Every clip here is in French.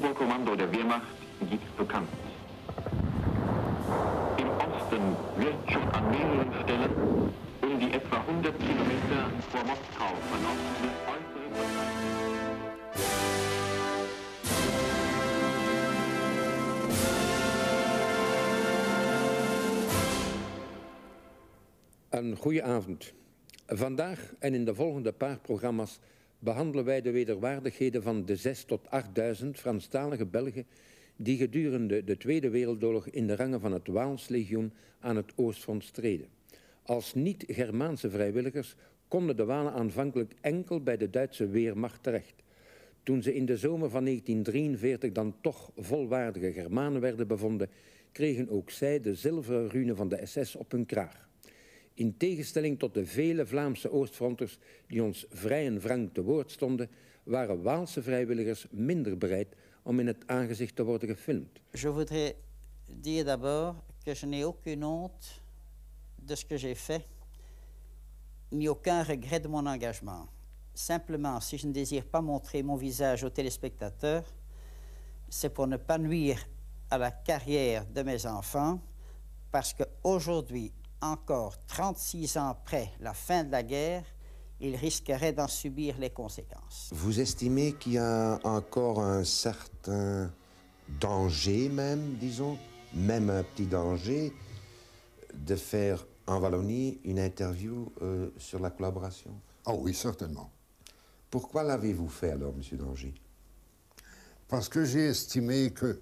Oberkommando der Wehrmacht gibt bekannt. Im Osten wird schon an mehreren Stellen um die etwa 100 Kilometer vor Moskau von Osten bis äußere Verteidigung. Een goede avond. Vandaag en in de volgende paar programma's behandelen wij de wederwaardigheden van de 6.000 tot 8.000 Franstalige Belgen die gedurende de Tweede Wereldoorlog in de rangen van het Waalslegioen aan het Oostfront streden. Als niet-Germaanse vrijwilligers konden de Walen aanvankelijk enkel bij de Duitse Weermacht terecht. Toen ze in de zomer van 1943 dan toch volwaardige Germanen werden bevonden, kregen ook zij de zilveren rune van de SS op hun kraag. In tegenstelling tot de vele Vlaamse Oostfronters die ons vrij en frank te woord stonden, waren Waalse vrijwilligers minder bereid om in het aangezicht te worden gefilmd. Je voudrais dire d'abord que je n'ai aucune honte de ce que j'ai fait, ni aucun regret de mon engagement. Simplement, si je ne désire pas montrer mon visage aux téléspectateurs, c'est pour ne pas nuire à la carrière de mes enfants, parce qu'aujourd'hui, encore 36 ans après la fin de la guerre, ils risqueraient d'en subir les conséquences. Vous estimez qu'il y a encore un certain danger même, disons, même un petit danger, de faire en Wallonie une interview sur la collaboration? Ah oui, certainement. Pourquoi l'avez-vous fait alors, M. Danger? Parce que j'ai estimé que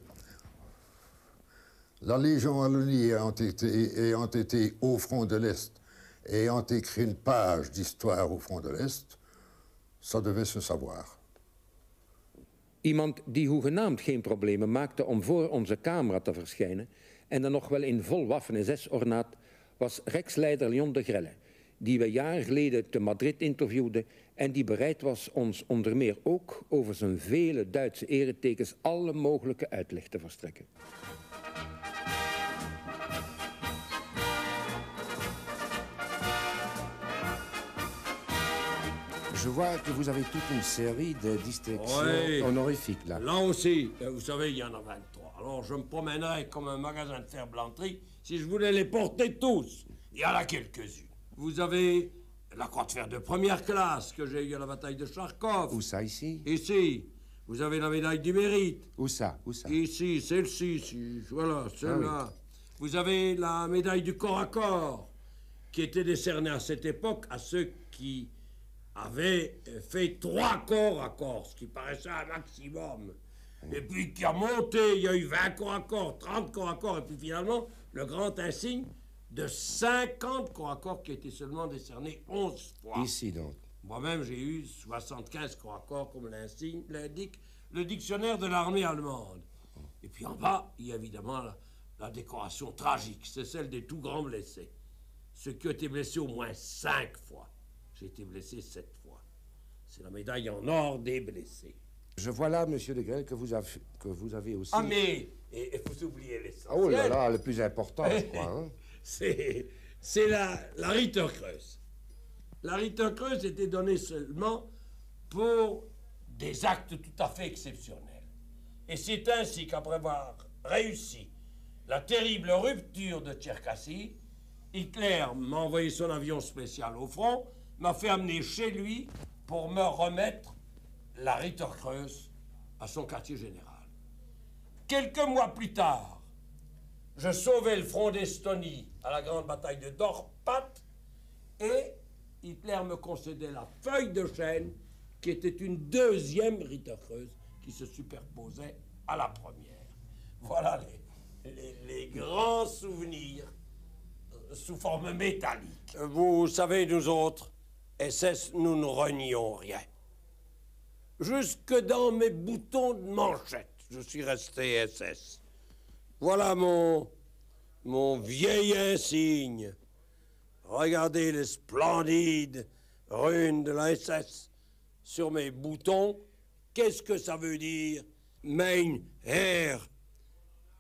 la Légion Wallonie ayant été au front de l'Est, ayant écrit une page d'histoire au front de l'Est, ça devait se savoir. Iemand die hoegenaamd geen problemen maakte om voor onze camera te verschijnen en dan nog wel in vol Waffen-SS-ornaat, was Rijksleider Leon de Grelle, die we jaren geleden te Madrid interviewden en die bereid was ons onder meer ook over zijn vele Duitse eretekens alle mogelijke uitleg te verstrekken. Je vois que vous avez toute une série de distinctions honorifiques, là. Là aussi, vous savez, il y en a 23. Alors je me promènerais comme un magasin de ferblanterie si je voulais les porter tous. Il y en a quelques-unes. Vous avez la croix de fer de première classe que j'ai eue à la bataille de Charkov. Où ça, ici? Ici. Vous avez la médaille du mérite. Où ça? Où ça? Ici, celle-ci, voilà, celle-là. Ah, oui. Vous avez la médaille du corps à corps, qui était décernée à cette époque à ceux qui avaient fait 3 corps à corps, ce qui paraissait un maximum. Et puis qui a monté, il y a eu 20 corps à corps, 30 corps à corps, et puis finalement, le grand insigne de 50 corps à corps qui a été seulement décerné 11 fois. Ici, donc. Moi-même, j'ai eu 75 corps à corps, comme l'insigne l'indique le dictionnaire de l'armée allemande. Et puis en bas, il y a évidemment la décoration tragique, c'est celle des tout grands blessés. Ceux qui ont été blessés au moins 5 fois. J'ai été blessé 7 fois. C'est la médaille en or des blessés. Je vois là, Monsieur de Grelle, que vous avez aussi... Ah, mais et vous oubliez l'essentiel. Oh là là, le plus important, je crois. Hein? C'est la Ritterkreuz. La Ritterkreuz était donnée seulement pour des actes tout à fait exceptionnels. Et c'est ainsi qu'après avoir réussi la terrible rupture de Tcherkassy, Hitler m'a envoyé son avion spécial au front, m'a fait amener chez lui pour me remettre la Ritterkreuz à son quartier général. Quelques mois plus tard, je sauvais le front d'Estonie à la grande bataille de Dorpat et Hitler me concédait la feuille de chêne qui était une deuxième Ritterkreuz qui se superposait à la première. Voilà les grands souvenirs sous forme métallique. Vous savez, nous autres, SS, nous ne renions rien. Jusque dans mes boutons de manchette, je suis resté SS. Voilà mon vieil insigne. Regardez les splendides runes de la SS sur mes boutons. Qu'est-ce que ça veut dire? Mein Herr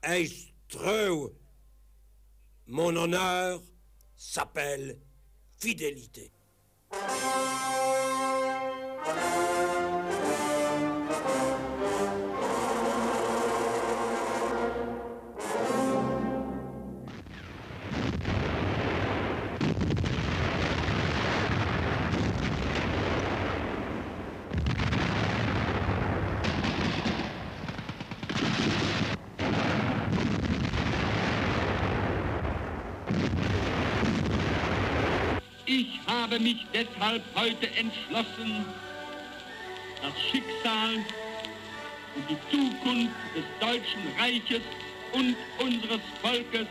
ist treu. Mon honneur s'appelle fidélité. Ich habe mich deshalb heute entschlossen, das Schicksal und die Zukunft des Deutschen Reiches und unseres Volkes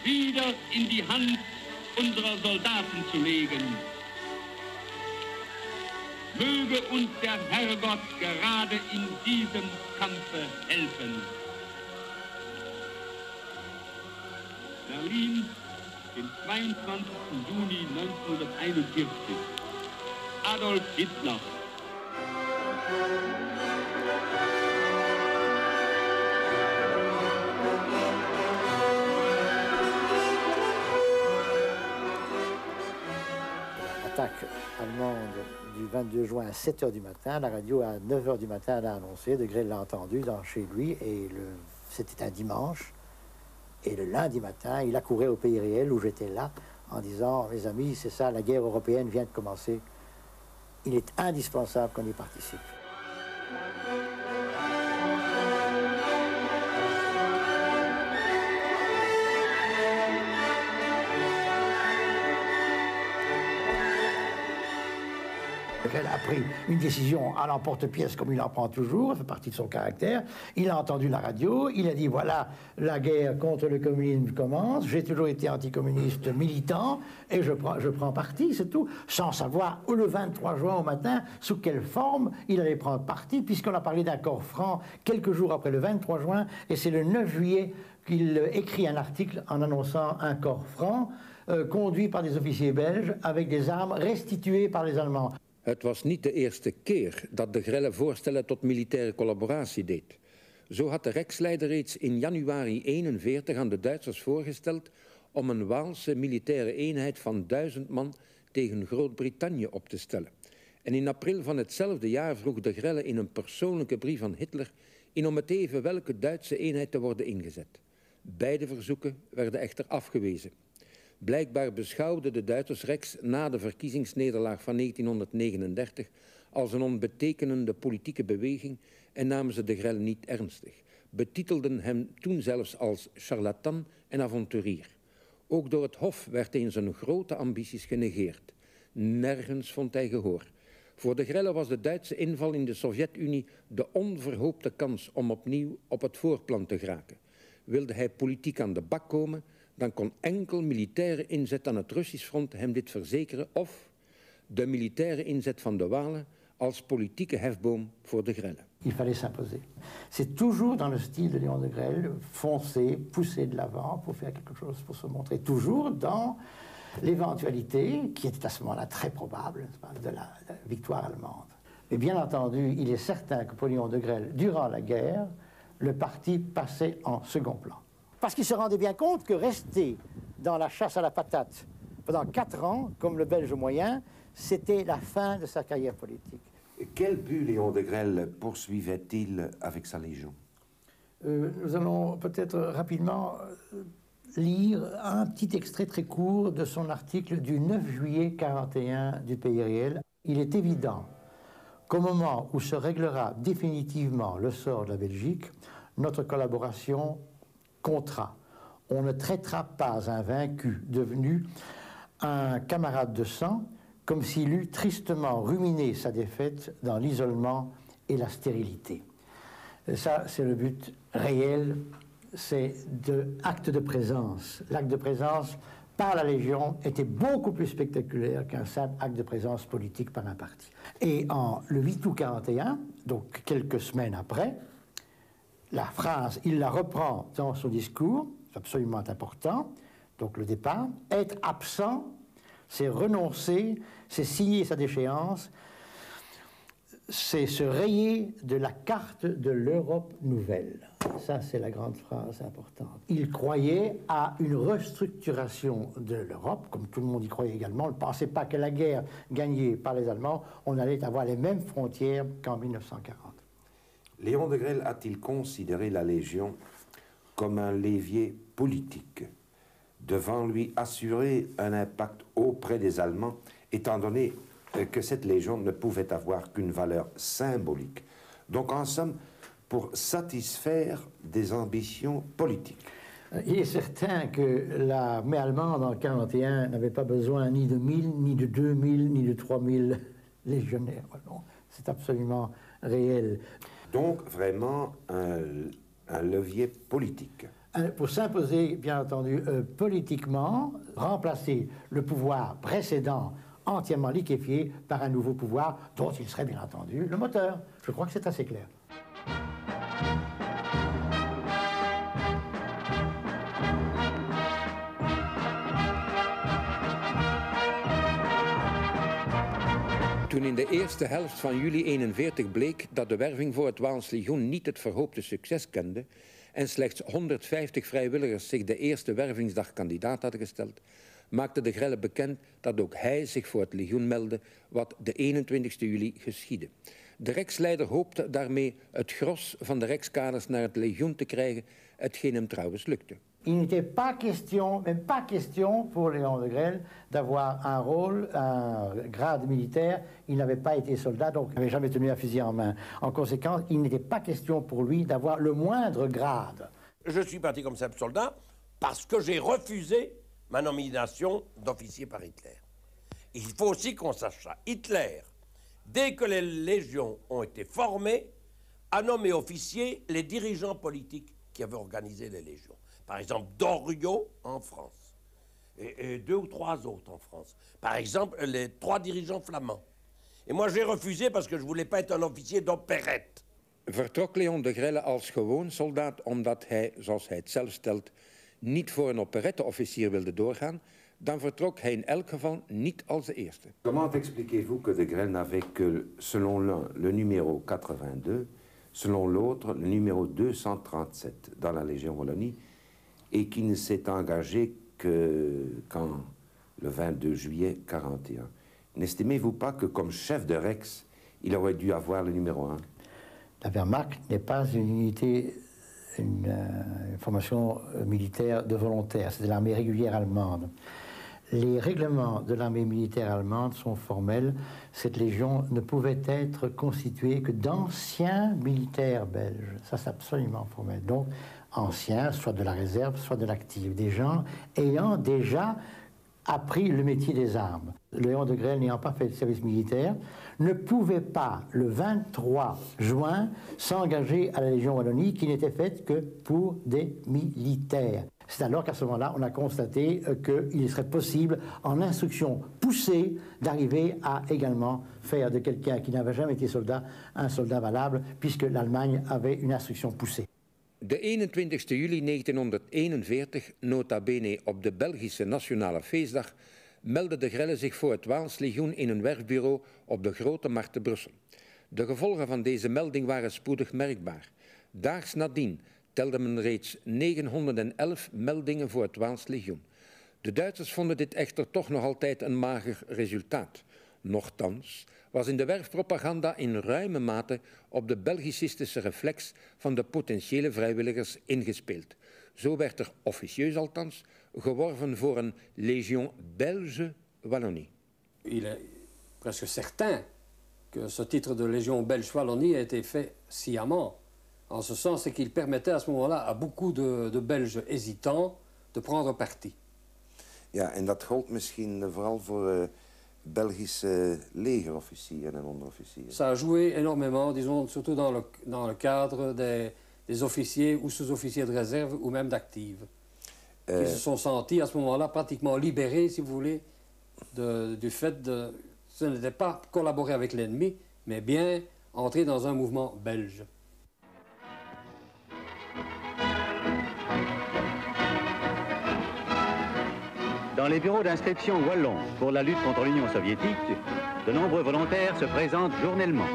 wieder in die Hand unserer Soldaten zu legen. Möge uns der Herrgott gerade in diesem Kampfe helfen. Berlin, den 22. Juni 1941. Adolf Hitler. L'attaque allemande du 22 juin à 7 h du matin, la radio à 9 h du matin l'a annoncé, De Grelle l'a entendu chez lui, et c'était un dimanche. Et le lundi matin, il accourait au Pays Réel où j'étais là, en disant « Mes amis, c'est ça, la guerre européenne vient de commencer. Il est indispensable qu'on y participe. » Elle a pris une décision à l'emporte-pièce comme il en prend toujours, ça fait partie de son caractère. Il a entendu la radio, il a dit voilà, la guerre contre le communisme commence, j'ai toujours été anticommuniste militant et je prends parti, c'est tout, sans savoir le 23 juin au matin sous quelle forme il allait prendre parti, puisqu'on a parlé d'un corps franc quelques jours après le 23 juin, et c'est le 9 juillet qu'il écrit un article en annonçant un corps franc conduit par des officiers belges avec des armes restituées par les Allemands. Het was niet de eerste keer dat De Grelle voorstellen tot militaire collaboratie deed. Zo had de Rijksleider reeds in januari 1941 aan de Duitsers voorgesteld om een Waalse militaire eenheid van 1000 man tegen Groot-Brittannië op te stellen. En in april van hetzelfde jaar vroeg De Grelle in een persoonlijke brief aan Hitler in om het even welke Duitse eenheid te worden ingezet. Beide verzoeken werden echter afgewezen. Blijkbaar beschouwden de Duitsers Rex na de verkiezingsnederlaag van 1939 als een onbetekenende politieke beweging en namen ze De Grelle niet ernstig. Betitelden hem toen zelfs als charlatan en avonturier. Ook door het Hof werd hij zijn grote ambities genegeerd. Nergens vond hij gehoor. Voor De Grelle was de Duitse inval in de Sovjet-Unie de onverhoopte kans om opnieuw op het voorplan te geraken. Wilde hij politiek aan de bak komen, dan kon enkel militaire inzet aan het Russisch front hem dit verzekeren, of de militaire inzet van de Walen als politieke hefboom voor De Grelle. Il fallait s'imposer. C'est toujours dans le style de Léon de Grelle, foncer, pousser de l'avant pour faire quelque chose, pour se montrer, toujours dans l'éventualité, qui était à ce moment-là très probable, de la victoire allemande. Mais bien entendu, il est certain que pour Léon de Grelle, durant la guerre, le parti passait en second plan. Parce qu'il se rendait bien compte que rester dans la chasse à la patate pendant 4 ans, comme le Belge moyen, c'était la fin de sa carrière politique. Quel but Léon de Grelle poursuivait-il avec sa Légion? Nous allons peut-être rapidement lire un petit extrait très court de son article du 9 juillet 1941 du Pays Réel. Il est évident qu'au moment où se réglera définitivement le sort de la Belgique, notre collaboration comptera. On ne traitera pas un vaincu devenu un camarade de sang comme s'il eût tristement ruminé sa défaite dans l'isolement et la stérilité. Ça, c'est le but réel, c'est acte de présence. L'acte de présence par la Légion était beaucoup plus spectaculaire qu'un simple acte de présence politique par un parti. Et le 8 août 1941, donc quelques semaines après, la phrase, il la reprend dans son discours, c'est absolument important, donc le départ. Être absent, c'est renoncer, c'est signer sa déchéance, c'est se rayer de la carte de l'Europe nouvelle. Ça, c'est la grande phrase importante. Il croyait à une restructuration de l'Europe, comme tout le monde y croyait également. On ne pensait pas que la guerre gagnée par les Allemands, on allait avoir les mêmes frontières qu'en 1940. Léon de Grelle a-t-il considéré la Légion comme un levier politique, devant lui assurer un impact auprès des Allemands, étant donné que cette Légion ne pouvait avoir qu'une valeur symbolique, donc en somme pour satisfaire des ambitions politiques? Il est certain que l'armée allemande en 1941 n'avait pas besoin ni de 1000, ni de 2000, ni de 3000 légionnaires. C'est absolument réel. Donc vraiment un levier politique. Pour s'imposer, bien entendu, politiquement, remplacer le pouvoir précédent entièrement liquéfié par un nouveau pouvoir dont il serait bien entendu le moteur. Je crois que c'est assez clair. Toen in de eerste helft van juli 1941 bleek dat de werving voor het Waals Legioen niet het verhoopte succes kende en slechts 150 vrijwilligers zich de eerste wervingsdag kandidaat hadden gesteld, maakte de Grelle bekend dat ook hij zich voor het legioen meldde, wat de 21 juli geschiedde. De Rijksleider hoopte daarmee het gros van de Rijkskaders naar het legioen te krijgen, hetgeen hem trouwens lukte. Il n'était pas question, même pas question pour Léon de Grelle d'avoir un rôle, un grade militaire. Il n'avait pas été soldat, donc il n'avait jamais tenu un fusil en main. En conséquence, il n'était pas question pour lui d'avoir le moindre grade. Je suis parti comme simple soldat parce que j'ai refusé ma nomination d'officier par Hitler. Et il faut aussi qu'on sache ça. Hitler, dès que les légions ont été formées, a nommé officiers les dirigeants politiques qui avaient organisé les légions. Par exemple, Doriot en France, et 2 ou 3 autres en France. Par exemple, les 3 dirigeants flamands. Et moi, j'ai refusé parce que je ne voulais pas être un officier d'opérette. Vertrok Léon de Grelle als gewoon soldaat omdat hij, zoals hij het zelf stelt, niet voor een operetteofficier wilde doorgaan, dan vertrok hij in elk geval niet als de eerste. Comment expliquez-vous que de Grelle n'avait que, selon l'un, le numéro 82, selon l'autre, le numéro 237 dans la Légion Wallonie, et qui ne s'est engagé qu'en le 22 juillet 1941. N'estimez-vous pas que comme chef de Rex, il aurait dû avoir le numéro 1? La Wehrmacht n'est pas une unité, une formation militaire de volontaires, c'est de l'armée régulière allemande. Les règlements de l'armée militaire allemande sont formels. Cette légion ne pouvait être constituée que d'anciens militaires belges. Ça, c'est absolument formel. Donc, anciens, soit de la réserve, soit de l'active. Des gens ayant déjà appris le métier des armes. Léon de Grelle, n'ayant pas fait de service militaire, ne pouvait pas, le 23 juin, s'engager à la Légion Wallonie, qui n'était faite que pour des militaires. C'est alors qu'à ce moment-là, on a constaté qu'il serait possible, en instruction poussée, d'arriver à également faire de quelqu'un qui n'avait jamais été soldat, un soldat valable, puisque l'Allemagne avait une instruction poussée. De 21 juli 1941, nota bene op de Belgische Nationale Feestdag, meldde de Grelle zich voor het Waals Legioen in een werfbureau op de Grote Markt te Brussel. De gevolgen van deze melding waren spoedig merkbaar. Daags nadien telde men reeds 911 meldingen voor het Waals Legioen. De Duitsers vonden dit echter toch nog altijd een mager resultaat. Nochtans was in de werfpropaganda in ruime mate op de Belgicistische reflex van de potentiële vrijwilligers ingespeeld. Zo werd er, officieus althans, geworven voor een Légion Belge Wallonie. Il est presque certain que ce titre de Légion Belge Wallonie a été fait sciemment. En ce sens, c'est qu'il permettait à ce moment-là à beaucoup de Belges hésitants de prendre parti. Ja, en dat gold misschien vooral voor Belgische legerofficieren en onderofficieren. Ça a joué énormément, disons, surtout dans le cadre des officiers ou sous-officiers de réserve ou même d'active, qui se sont sentis à ce moment-là pratiquement libérés, si vous voulez, du fait de... Ce n'était pas collaborer avec l'ennemi, mais bien entrer dans un mouvement belge. Dans les bureaux d'inscription wallons pour la lutte contre l'Union soviétique, de nombreux volontaires se présentent journellement.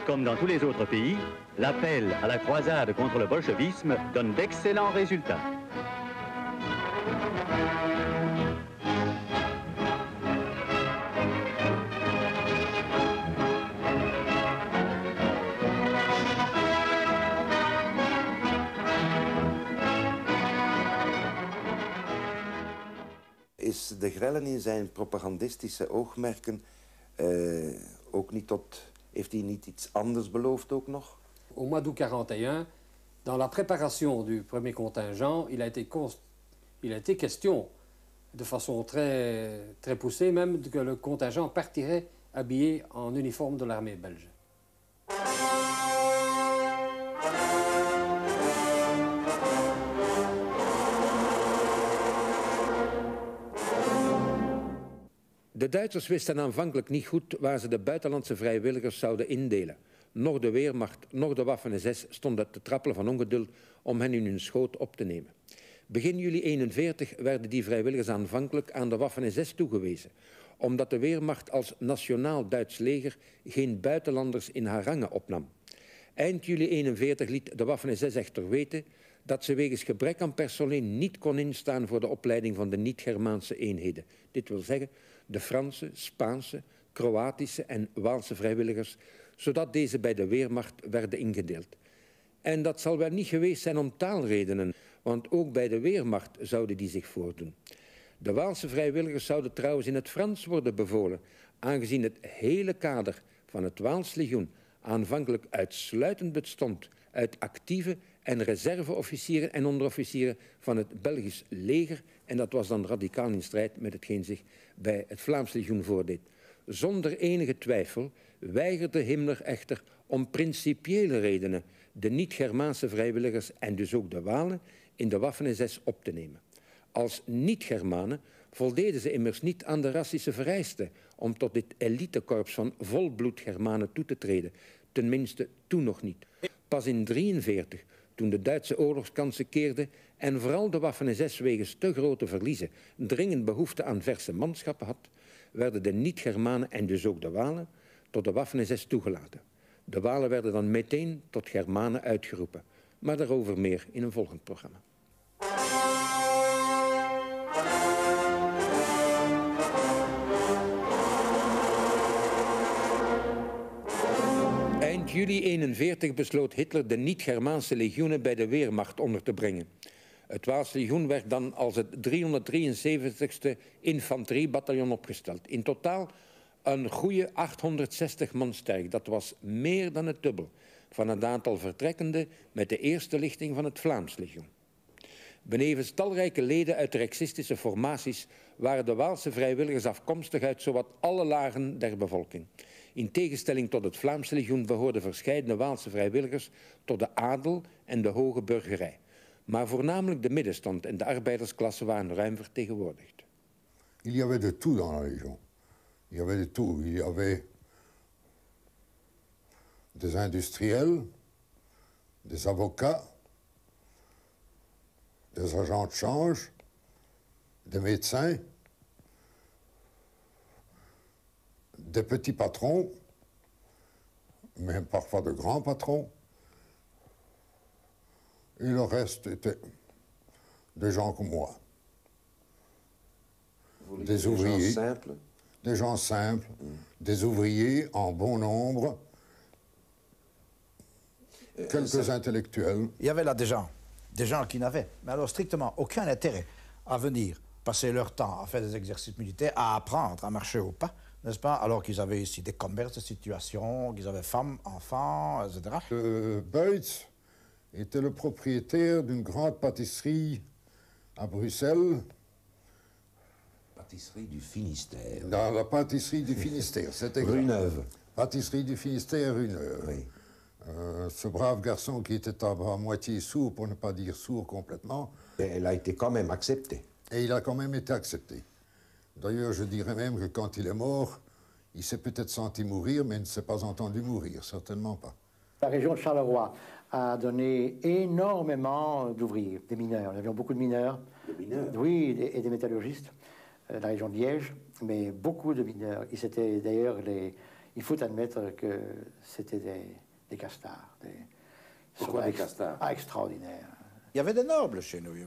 Comme dans tous les autres pays, l'appel à la croisade contre le bolchevisme donne d'excellents résultats. Is de Grelle in zijn propagandistische oogmerken ook niet tot... Heeft hij niet iets anders beloofd ook nog? Au mois d'août 1941, Dans la préparation du premier contingent, il a été question, de façon très, très poussée même, que le contingent partirait habillé en uniforme de l'armée belge. De Duitsers wisten aanvankelijk niet goed waar ze de buitenlandse vrijwilligers zouden indelen. Nog de Weermacht, nog de Waffen-SS stonden te trappelen van ongeduld om hen in hun schoot op te nemen. Begin juli 1941 werden die vrijwilligers aanvankelijk aan de Waffen-SS toegewezen, omdat de Weermacht als nationaal Duits leger geen buitenlanders in haar rangen opnam. Eind juli 1941 liet de Waffen-SS echter weten dat ze wegens gebrek aan personeel niet kon instaan voor de opleiding van de niet-Germaanse eenheden. Dit wil zeggen de Franse, Spaanse, Kroatische en Waalse vrijwilligers, zodat deze bij de Weermacht werden ingedeeld. En dat zal wel niet geweest zijn om taalredenen, want ook bij de Weermacht zouden die zich voordoen. De Waalse vrijwilligers zouden trouwens in het Frans worden bevolen, aangezien het hele kader van het Waals legioen aanvankelijk uitsluitend bestond uit actieve en reserveofficieren en onderofficieren van het Belgisch leger, en dat was dan radicaal in strijd met hetgeen zich bij het Vlaams legioen voordeed. Zonder enige twijfel weigerde Himmler echter om principiële redenen de niet-Germaanse vrijwilligers en dus ook de Walen in de Waffen-SS op te nemen. Als niet-Germanen voldeden ze immers niet aan de racische vereisten om tot dit elitekorps van volbloed Germanen toe te treden, tenminste toen nog niet. Pas in 1943, toen de Duitse oorlogskansen keerden en vooral de Waffen-SS wegens te grote verliezen dringend behoefte aan verse manschappen had, werden de niet-Germanen en dus ook de Walen tot de Waffen-SS toegelaten. De Walen werden dan meteen tot Germanen uitgeroepen, maar daarover meer in een volgend programma. Eind juli 1941 besloot Hitler de niet-Germaanse legioenen bij de Weermacht onder te brengen. Het Waals legioen werd dan als het 373ste infanteriebataljon opgesteld. In totaal een goede 860 man sterk. Dat was meer dan het dubbel van het aantal vertrekkenden met de eerste lichting van het Vlaams legioen. Benevens talrijke leden uit de rexistische formaties waren de Waalse vrijwilligers afkomstig uit zowat alle lagen der bevolking. In tegenstelling tot het Vlaams legioen behoorden verscheidene Waalse vrijwilligers tot de adel en de hoge burgerij. Maar voornamelijk de middenstand en de arbeidersklasse waren ruim vertegenwoordigd. Il y avait de tout dans la Légion. Il y avait de tout. Il y avait des industriels, des avocats, des agents de change, des médecins, des petits patrons, même parfois de grands patrons. Et le reste était des gens comme moi. Des ouvriers. Simples. Des gens simples, des ouvriers en bon nombre, quelques intellectuels. Il y avait là des gens qui n'avaient, mais alors strictement aucun intérêt à venir passer leur temps à faire des exercices militaires, à apprendre à marcher au pas, n'est-ce pas, alors qu'ils avaient ici des commerces, des situations, qu'ils avaient femmes, enfants, etc. Beutz était le propriétaire d'une grande pâtisserie à Bruxelles. Pâtisserie du Finistère. Dans la pâtisserie du Finistère, c'était Rue Neuve. Pâtisserie du Finistère, rue Neuve. Oui. Ce brave garçon qui était à moitié sourd, pour ne pas dire sourd complètement. Et elle a été quand même acceptée. Et il a quand même été accepté. D'ailleurs, je dirais même que quand il est mort, il s'est peut-être senti mourir, mais il ne s'est pas entendu mourir, certainement pas. La région de Charleroi a donné énormément d'ouvriers, des mineurs. Nous avions beaucoup de mineurs. Des mineurs? Oui, et des métallurgistes. La région de Liège, mais beaucoup de mineurs. Et c'était d'ailleurs il faut admettre que c'était des castards. Pourquoi des castards? Ah, extraordinaires. Il y avait des nobles chez nous. Il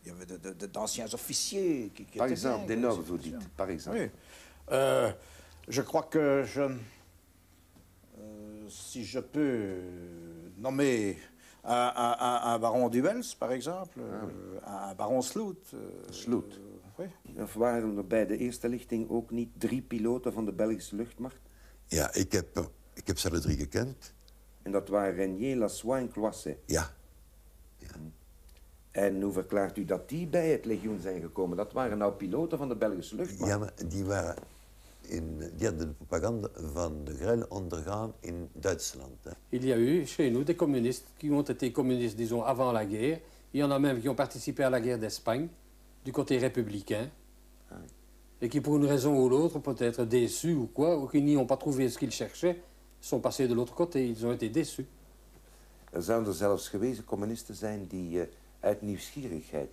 y avait d'anciens officiers qui Par étaient exemple, bien, des nobles, vous dites, par exemple. Oui. Je crois que si je peux nommer un baron Duels, par exemple, un baron Sloot. Sloot. Oui. Of waren er bij de eerste lichting ook niet 3 piloten van de Belgische luchtmacht? Ja, ik heb ze alle 3 gekend. En dat waren Renier, Lassois en Cloisset? Ja. En hoe verklaart u dat die bij het legioen zijn gekomen? Dat waren nou piloten van de Belgische luchtmacht. Ja, maar die hadden de propagande van de Grelle ondergaan in Duitsland. Hè. Il y a eu chez nous des communistes qui ont été communistes, disons, avant la guerre. Il y en a même qui ont participé à la guerre d'Espagne, du côté républicain. Et qui, pour une raison ou l'autre, peut-être déçus ou quoi, ou qui n'y ont pas trouvé ce qu'ils cherchaient, sont passés de l'autre côté. Ils ont été déçus. Zouden er zelfs gewezen communisten zijn die uit nieuwsgierigheid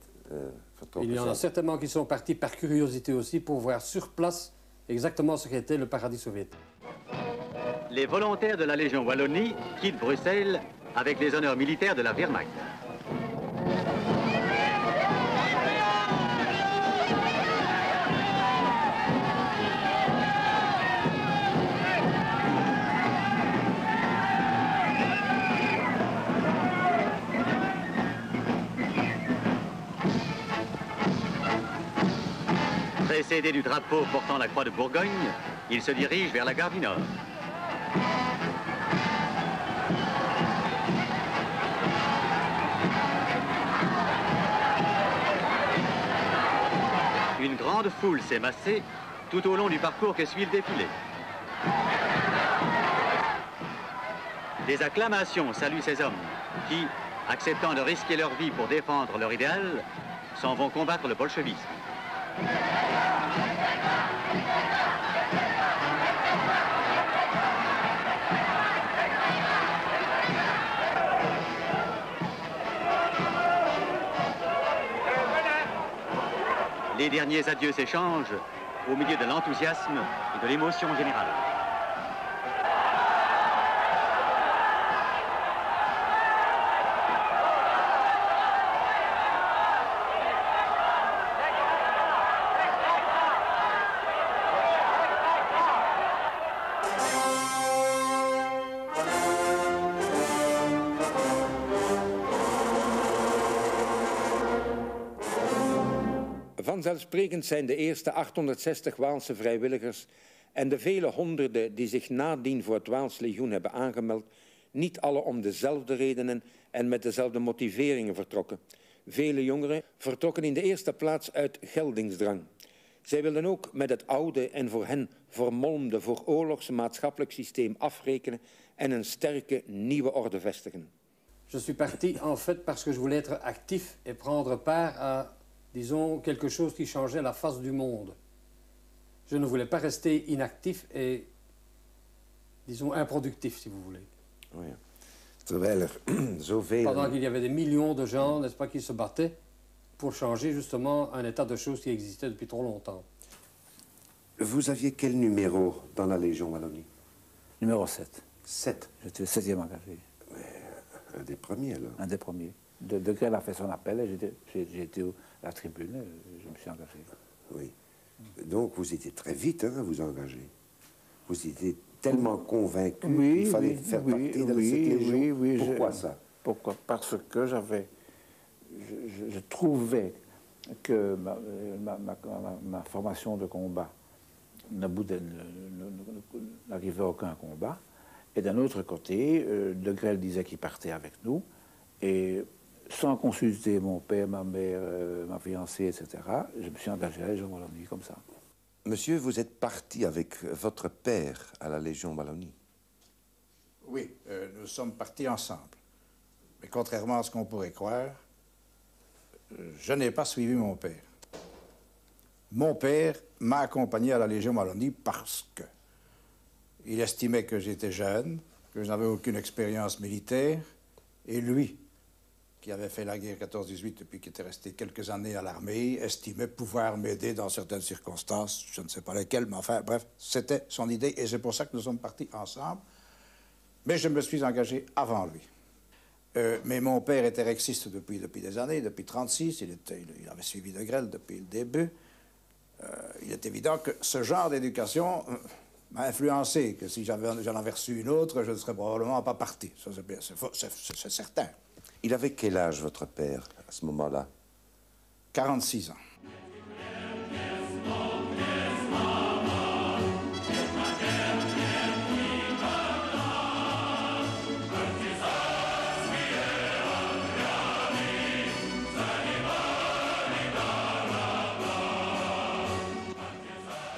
vertrokken Il y en a zijn? certainement qui sont partis par curiosité aussi pour voir sur place exactement ce qu'était le paradis soviétique. Les volontaires de la Légion Wallonie quittent Bruxelles avec les honneurs militaires de la Wehrmacht. Précédé du drapeau portant la croix de Bourgogne, il se dirige vers la gare du Nord. Une grande foule s'est massée tout au long du parcours que suit le défilé. Des acclamations saluent ces hommes qui, acceptant de risquer leur vie pour défendre leur idéal, s'en vont combattre le bolchevisme. Les derniers adieux s'échangent au milieu de l'enthousiasme et de l'émotion générale. Vanzelfsprekend zijn de eerste 860 Waalse vrijwilligers en de vele honderden die zich nadien voor het Waals legioen hebben aangemeld, niet alle om dezelfde redenen en met dezelfde motiveringen vertrokken. Vele jongeren vertrokken in de eerste plaats uit geldingsdrang. Zij wilden ook met het oude en voor hen vermolmde vooroorlogse maatschappelijk systeem afrekenen en een sterke nieuwe orde vestigen. Je suis parti en fait parce que je voulais être actif et prendre part à, disons, quelque chose qui changeait la face du monde. Je ne voulais pas rester inactif et, disons, improductif, si vous voulez. Oh ja. Terwijl er zoveel... Pendant qu'il y avait des millions de gens, n'est-ce pas, qui se battaient pour changer justement un état de choses qui existait depuis trop longtemps. Vous aviez quel numéro dans la Légion Wallonie? Numéro 7. 7. J'étais le 7e engagé. Mais un des premiers, alors. Un des premiers. De Grelle a fait son appel et j'ai été à la tribune et je me suis engagé. Oui. Donc vous étiez très vite hein, à vous engager. Vous étiez tellement convaincu qu'il fallait faire partie de cette Légion. Oui, pourquoi ça? Pourquoi? Parce que je trouvais que ma formation de combat n'arrivait à aucun combat. Et d'un autre côté, De Grelle disait qu'il partait avec nous. Et sans consulter mon père, ma mère, ma fiancée, etc., je me suis engagé à la Légion Wallonie comme ça. Monsieur, vous êtes parti avec votre père à la Légion Wallonie? Oui, nous sommes partis ensemble. Mais contrairement à ce qu'on pourrait croire, je n'ai pas suivi mon père. Mon père m'a accompagné à la Légion Wallonie parce que il estimait que j'étais jeune, que je n'avais aucune expérience militaire, et lui, qui avait fait la guerre 14-18 depuis qu'il était resté quelques années à l'armée, estimait pouvoir m'aider dans certaines circonstances, je ne sais pas lesquelles, mais enfin, bref, c'était son idée, et c'est pour ça que nous sommes partis ensemble. Mais je me suis engagé avant lui. Mais mon père était rexiste depuis des années, depuis 1936, il avait suivi De Grelle depuis le début. Il est évident que ce genre d'éducation m'a influencé, que si j'en avais reçu une autre, je ne serais probablement pas parti. Ça, c'est certain. Il avait quel âge, votre père, à ce moment-là? 46 ans.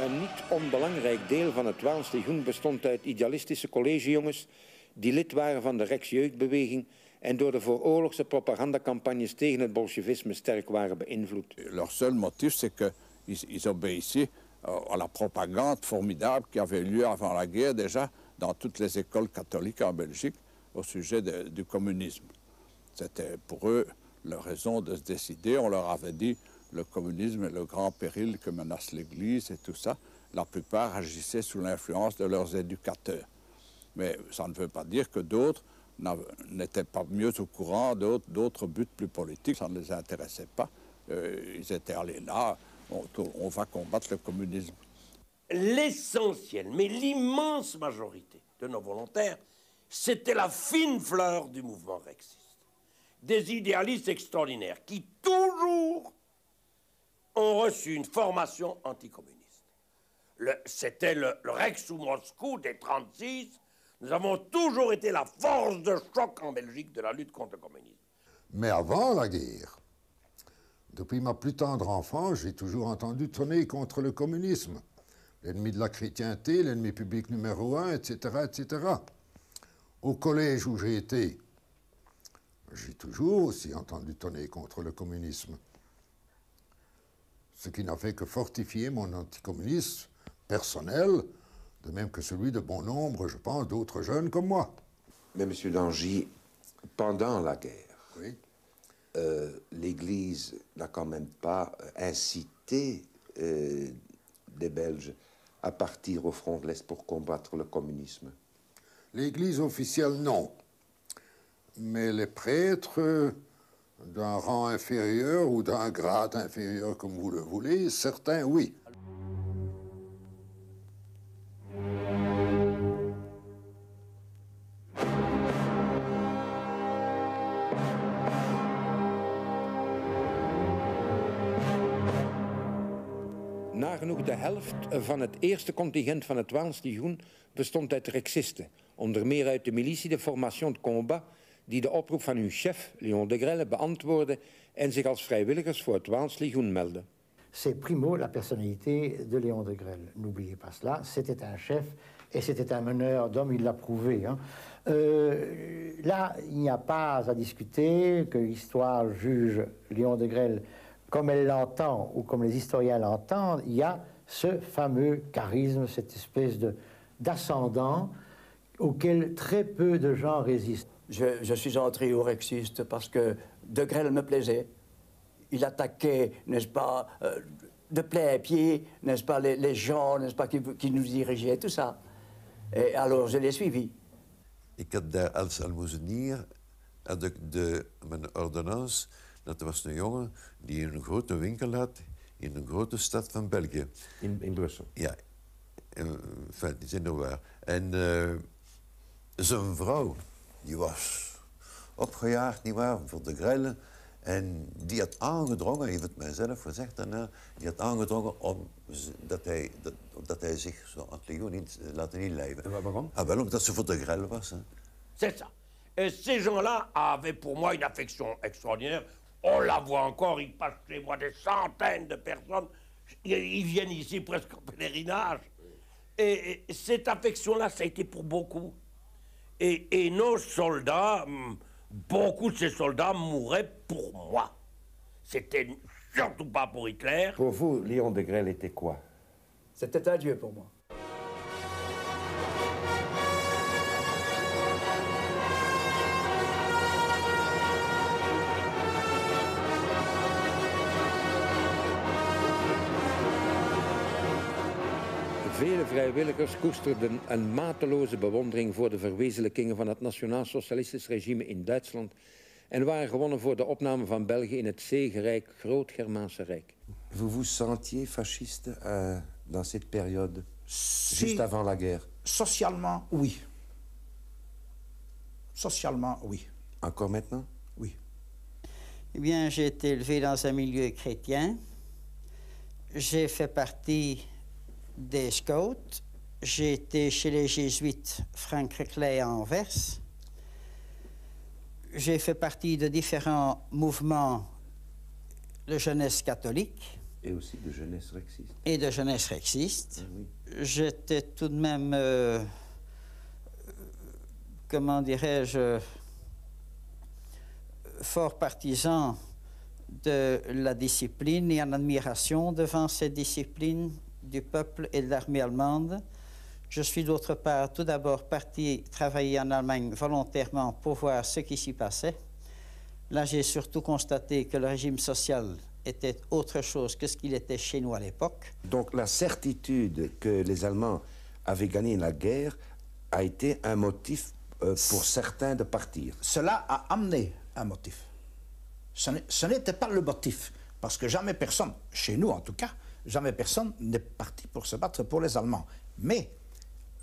Een niet onbelangrijk deel van het Waals Legioen bestond uit idealistische collegejongens die lid waren van de Rijksjeugdbeweging en door de vooroorlogse propagandacampagnes tegen het bolchevisme sterk waren beïnvloed. Leur seul motif, c'est qu'ils obéissaient à la propagande formidable qui avait lieu avant la guerre déjà dans toutes les écoles catholiques en Belgique au sujet du communisme. C'était pour eux leur raison de se décider. On leur avait dit le communisme est le grand péril que menace l'Église et tout ça. La plupart agissaient sous l'influence de leurs éducateurs. Mais ça ne veut pas dire que d'autres n'étaient pas mieux au courant d'autres buts plus politiques. Ça ne les intéressait pas. Ils étaient allés là, on va combattre le communisme. L'essentiel, mais l'immense majorité de nos volontaires, c'était la fine fleur du mouvement rexiste. Des idéalistes extraordinaires qui toujours ont reçu une formation anticommuniste. C'était le Rex sous Moscou des 36. Nous avons toujours été la force de choc en Belgique de la lutte contre le communisme. Mais avant la guerre, depuis ma plus tendre enfance, j'ai toujours entendu tonner contre le communisme. L'ennemi de la chrétienté, l'ennemi public numéro 1, etc., etc. Au collège où j'ai été, j'ai toujours aussi entendu tonner contre le communisme. Ce qui n'a fait que fortifier mon anticommunisme personnel, de même que celui de bon nombre, je pense, d'autres jeunes comme moi. Mais M. Dangy, pendant la guerre, oui. l'Église n'a quand même pas incité des Belges à partir au front de l'Est pour combattre le communisme. L'Église officielle, non. Mais les prêtres d'un rang inférieur ou d'un grade inférieur, comme vous le voulez, certains, oui. Nagenoeg de helft van het eerste contingent van het Waals Legioen bestond uit Rexisten, onder meer uit de militie de Formation de Combat, die de oproep van hun chef, Léon de Grelle, beantwoordden en zich als vrijwilligers voor het Waals Legioen meldden. C'est Primo, la personnalité de Léon de Grelle. N'oubliez pas cela, c'était un chef et c'était un meneur d'hommes, il l'a prouvé. Hein. Là, il n'y a pas à discuter que l'histoire juge Léon de Grelle comme elle l'entend ou comme les historiens l'entendent. Il y a ce fameux charisme, cette espèce d'ascendant auquel très peu de gens résistent. Je suis entré au Rexiste parce que de Grelle me plaisait. Il attaquait, n'est-ce pas, de plein pied, n'est-ce pas, les gens, n'est-ce pas, qui nous dirigeaient, tout ça. Et alors je l'ai suivi. Ik had daar als almoezenier, had ik mijn ordonnance, dat was een jongen die een grote winkel had in een grote stad van België. In Brussel? Ja, enfin, die zijn er waar. En zijn vrouw, die was opgejaagd, nietwaar, voor de Grelle. En die had aangedrongen, hij heeft het mij zelf gezegd daarna, die had aangedrongen dat hij zich zo aan het Legioen niet laten inlijven. En waarom? Ah, wel, omdat ze voor de Grelle was. Hè. C'est ça. Et ces gens-là avaient pour moi une affection extraordinaire. On la voit encore, ils passent chez moi des centaines de personnes. Ils viennent ici presque en pèlerinage. Et cette affection-là, ça a été pour beaucoup. Et nos soldats, beaucoup de ces soldats mouraient pour moi. C'était surtout pas pour Hitler. Pour vous, Léon de Grelle était quoi? C'était un dieu pour moi. Vele vrijwilligers koesterden een mateloze bewondering voor de verwezenlijkingen van het nationaal-socialistisch regime in Duitsland en waren gewonnen voor de opname van België in het zegenrijk Groot-Germaanse Rijk. Vous vous sentiez fasciste dans cette période, juste avant la guerre? Socialement, oui. Socialement, oui. Encore maintenant? Oui. Eh bien, j'ai été élevé dans un milieu chrétien. J'ai fait partie des scouts. J'ai été chez les jésuites Frank Reclay à Anvers. J'ai fait partie de différents mouvements de jeunesse catholique. Et aussi de jeunesse rexiste. Et de jeunesse rexiste. Oui. J'étais tout de même, comment dirais-je, fort partisan de la discipline et en admiration devant cette discipline du peuple et de l'armée allemande. Je suis d'autre part tout d'abord parti travailler en Allemagne volontairement pour voir ce qui s'y passait. Là, j'ai surtout constaté que le régime social était autre chose que ce qu'il était chez nous à l'époque. Donc la certitude que les Allemands avaient gagné la guerre a été un motif pour certains de partir. Cela a amené un motif. Ce n'était pas le motif, parce que jamais personne, chez nous en tout cas, jamais personne n'est parti pour se battre pour les Allemands. Mais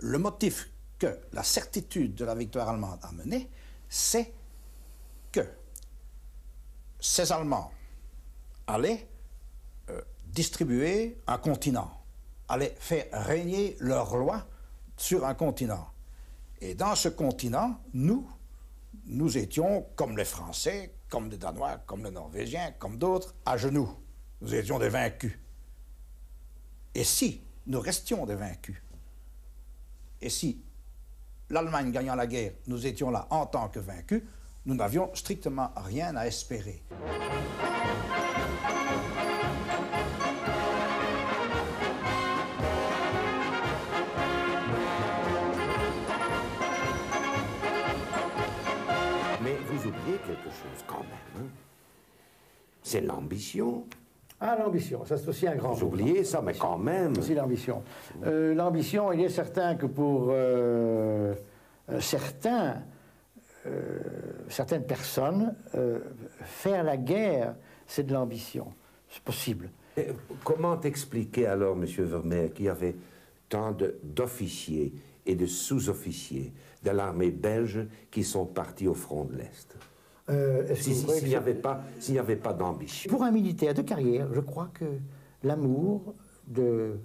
le motif que la certitude de la victoire allemande a mené, c'est que ces Allemands allaient distribuer un continent, allaient faire régner leur loi sur un continent. Et dans ce continent, nous étions, comme les Français, comme les Danois, comme les Norvégiens, comme d'autres, à genoux. Nous étions des vaincus. Et si nous restions des vaincus, et si l'Allemagne gagnant la guerre, nous étions là en tant que vaincus, nous n'avions strictement rien à espérer. Mais vous oubliez quelque chose quand même. Hein? C'est l'ambition. Ah, l'ambition, ça c'est aussi un grand mot. Vous oubliez ça, mais quand même. C'est l'ambition. L'ambition, il est certain que pour certaines personnes, faire la guerre, c'est de l'ambition. C'est possible. Et comment expliquer alors, M. Vermeer, qu'il y avait tant d'officiers et de sous-officiers de l'armée belge qui sont partis au front de l'Est? S'il n'y avait pas d'ambition. Pour un militaire de carrière, je crois que l'amour,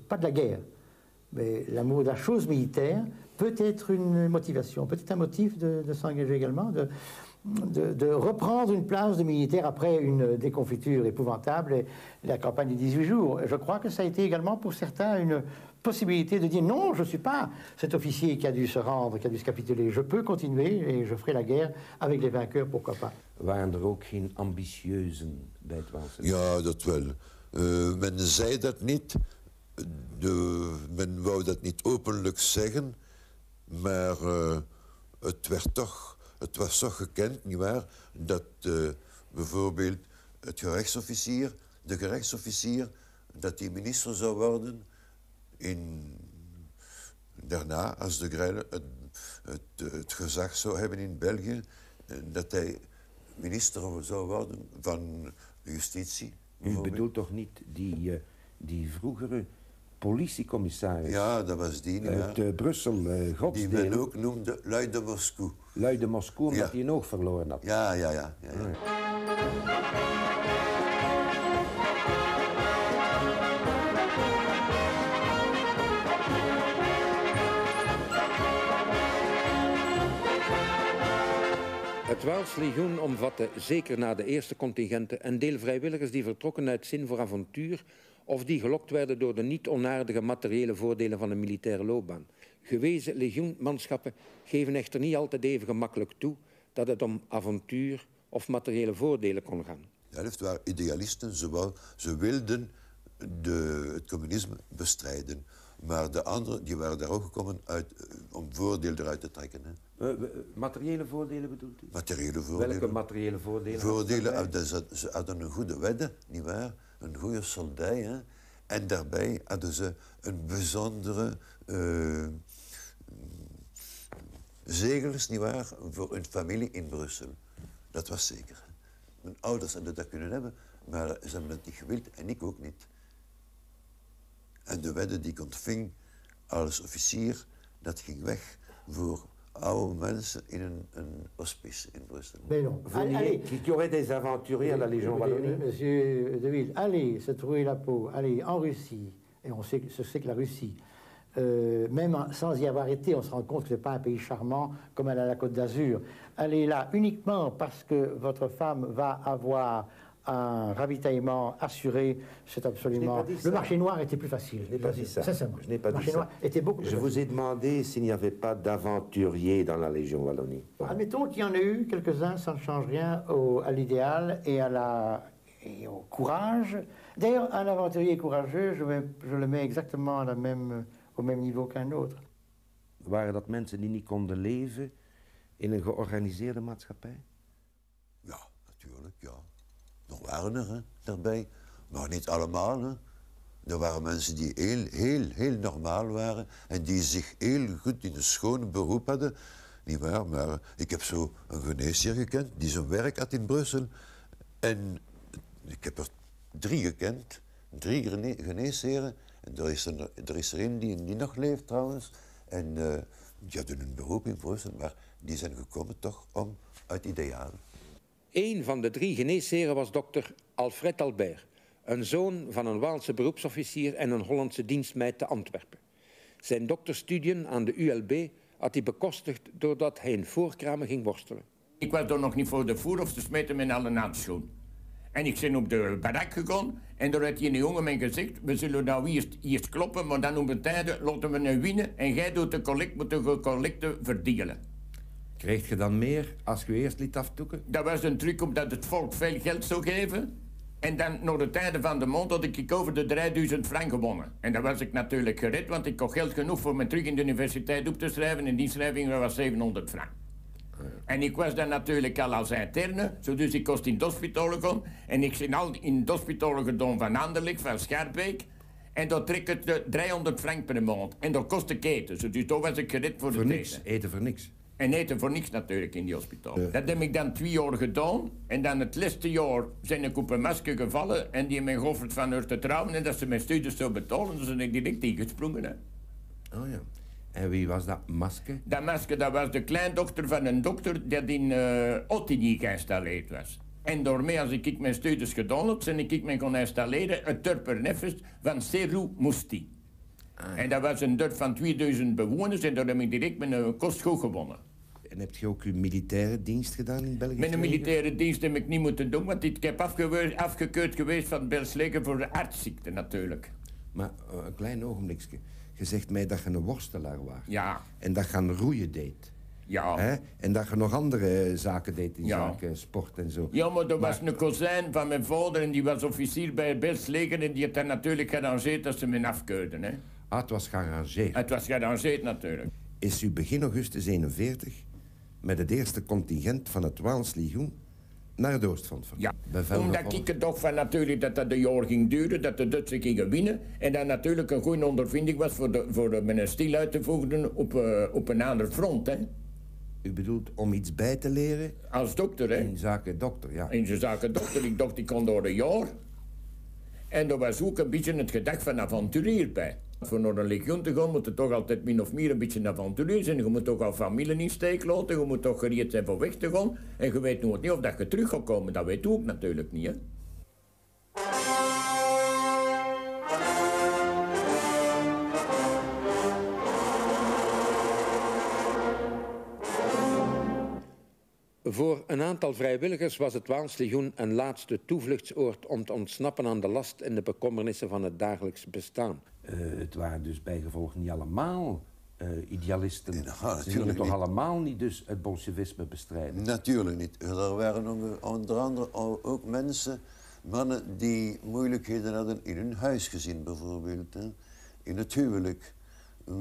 pas de la guerre, mais l'amour de la chose militaire peut être une motivation, peut-être un motif de s'engager également, de reprendre une place de militaire après une déconfiture épouvantable et la campagne des 18 jours. Je crois que ça a été également pour certains une possibilité de dire non, je ne suis pas cet officier qui a dû se rendre, qui a dû se capituler. Je peux continuer et je ferai la guerre avec les vainqueurs, pourquoi pas. Waren er ook geen ambitieuzen bij het Waalse? Ja, dat wel. Men zei dat niet. Men wou dat niet openlijk zeggen. Maar het was toch gekend, nietwaar, dat bijvoorbeeld de gerechtsofficier, dat die minister zou worden daarna, als de Grelle het gezag zou hebben in België, dat hij minister zou worden van justitie. U bedoelt toch niet die vroegere politiecommissaris? Ja, dat was die. Uit Brussel, Godsdeel. Die men ook noemde Lui de Moscou. Lui de Moscou, omdat hij een oog verloren had. Ja. Het Waals legioen omvatte, zeker na de eerste contingenten, een deel vrijwilligers die vertrokken uit zin voor avontuur of die gelokt werden door de niet onaardige materiële voordelen van een militaire loopbaan. Gewezen legioenmanschappen geven echter niet altijd even gemakkelijk toe dat het om avontuur of materiële voordelen kon gaan. De helft waren idealisten, ze wilden het communisme bestrijden. Maar de anderen die waren daar ook gekomen om voordeel eruit te trekken. Hè. Materiële voordelen bedoelt u? Materiële voordelen. Welke materiële voordelen? Voordelen, ze hadden een goede wedde, nietwaar? Een goede soldij. Hè? En daarbij hadden ze een bijzondere zegels, nietwaar, voor hun familie in Brussel. Dat was zeker. Mijn ouders hadden dat kunnen hebben, maar ze hebben het niet gewild en ik ook niet. En de wedde die ik ontving als officier, dat ging weg voor oude mensen in een hospice in Brussel. Mais non. Qui aurait des aventuriers à la Légion Wallonie? Monsieur de Ville, allez se trouver la peau, allez en Russie, et on sait que la Russie, même sans y avoir été, on se rend compte que ce n'est pas un pays charmant comme elle a la Côte d'Azur. Allez là uniquement parce que votre femme va avoir un ravitaillement assuré, c'est absolument... Le marché noir était plus facile. Je n'ai pas dit ça. Sincèrement. Je n'ai pas le marché dit ça. noir était beaucoup plus Je facile. vous ai demandé s'il n'y avait pas d'aventuriers dans la Légion Wallonie. Voilà. Admettons qu'il y en a eu quelques-uns, ça ne change rien à l'idéal et au courage. D'ailleurs, un aventurier courageux, je le mets exactement au même niveau qu'un autre. Waren dat mensen die niet konden leven in een georganiseerde maatschappij? Ja, natuurlijk, ja. Er waren er, hè, daarbij. Maar niet allemaal, hè. Er waren mensen die heel normaal waren en die zich heel goed in een schoon beroep hadden. Niet waar, maar ik heb zo een geneesheer gekend die zijn werk had in Brussel. En ik heb er 3 gekend, 3 geneesheren. En er is er een die nog leeft trouwens. En die hadden een beroep in Brussel, maar die zijn gekomen toch uit ideaal. Een van de 3 geneesheren was dokter Alfred Albert, een zoon van een Waalse beroepsofficier en een Hollandse dienstmeid te Antwerpen. Zijn dokterstudien aan de ULB had hij bekostigd doordat hij in voorkramen ging worstelen. Ik was er nog niet voor de voer of ze smeten met alle handschoen. En ik ben op de barak gegaan en daar had die jongen mij gezegd, we zullen nou eerst kloppen, maar dan op een tijd laten we nu winnen en jij doet moet de collecte verdelen. Kreeg je dan meer als je eerst liet aftoeken? Dat was een truc omdat het volk veel geld zou geven. En dan, naar de tijden van de maand, had ik over de 3000 frank gewonnen. En dan was ik natuurlijk gered, want ik had geld genoeg voor me terug in de universiteit op te schrijven. En die schrijving was 700 frank. En ik was dan natuurlijk al als interne, zo dus ik kost in het hospitaal gaan. En ik ben al in het hospitaal gedaan van Anderlecht, van Schaarbeek. En dat trek het 300 frank per maand. En dat kost de eten, zo dus daar was ik gered voor de niks, eten voor niks. En eten voor niks natuurlijk in die hospitaal. Ja. Dat heb ik dan 2 jaar gedaan. En dan het laatste jaar ben ik op een masker gevallen. En die hebben mij geofferd van haar te trouwen. En dat ze mijn studies zou betalen. Dus ben ik direct ingesprongen. Hè. Oh ja. En wie was dat masker? Dat masker, dat was de kleindochter van een dokter die in Ottigny geïnstalleerd was. En daarmee, als ik mijn studies gedaan heb, ben ik me kon installeren het Turper-Nefes van Serou Mousti. En dat was een dorp van 2000 bewoners en daar heb ik direct met een kostgoed gewonnen. En heb je ook uw militaire dienst gedaan in België? Met een militaire dienst heb ik niet moeten doen, want ik heb afgekeurd geweest van het Belgisch leger voor de hartziekte natuurlijk. Maar een klein ogenblikje. Je zegt mij dat je een worstelaar was. Ja. En dat je aan roeien deed. Ja. Hè? En dat je nog andere zaken deed in zaken sport en zo. Ja, maar er was een cousin van mijn vader en die was officier bij het Belgisch leger en die had dan natuurlijk gearrangeerd dat ze me afkeurden. Hè. Ah, het was gearrangeerd. Het was gearrangeerd natuurlijk. Is u begin augustus 41 met het eerste contingent van het Waals Legioen naar het Oostfront van? Ja, omdat ik het toch van natuurlijk dat een jaar ging duren, dat de Duitsers gingen winnen. En dat natuurlijk een goede ondervinding was voor mijn stil uit te voegen op een ander front. Hè. U bedoelt om iets bij te leren? Als dokter, hè? In zaken dokter, ja. In zaken dokter. Ik dacht, ik kon door een jaar. En er was ook een beetje het gedacht van avonturier bij. Voor naar een legioen te gaan moet je toch altijd min of meer een beetje avonturier zijn. Je moet toch al familie in steek laten. Je moet toch gereed zijn voor weg te gaan. En je weet nooit niet of dat je terug gaat komen. Dat weet je ook natuurlijk niet, hè. Voor een aantal vrijwilligers was het Waals Legioen een laatste toevluchtsoord om te ontsnappen aan de last en de bekommernissen van het dagelijks bestaan. Het waren dus bijgevolg niet allemaal idealisten. Ja, ze gingen toch allemaal niet dus het bolsjewisme bestrijden? Natuurlijk niet. Er waren onder andere ook mensen, mannen die moeilijkheden hadden in hun huisgezin bijvoorbeeld. Hè. In het huwelijk.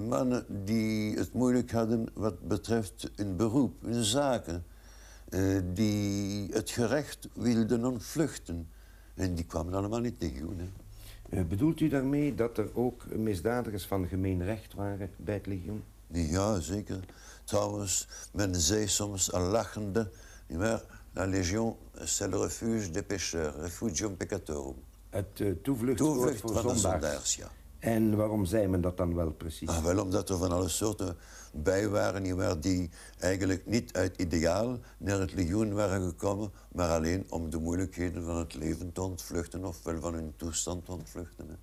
Mannen die het moeilijk hadden wat betreft hun beroep, hun zaken. Die het gerecht wilden ontvluchten. En die kwamen allemaal niet tegen. Bedoelt u daarmee dat er ook misdadigers van gemeen recht waren bij het legioen? Ja, zeker. Trouwens, men zei soms al lachende, la Légion, c'est le refuge des pécheurs, refugium peccatorum. Het toevluchtsoord voor zondaars. Ja. En waarom zei men dat dan wel precies? Wel omdat er van alle soorten bij waren, die eigenlijk niet uit ideaal naar het legioen waren gekomen, maar alleen om de moeilijkheden van het leven te ontvluchten, ofwel van hun toestand te ontvluchten. Hè.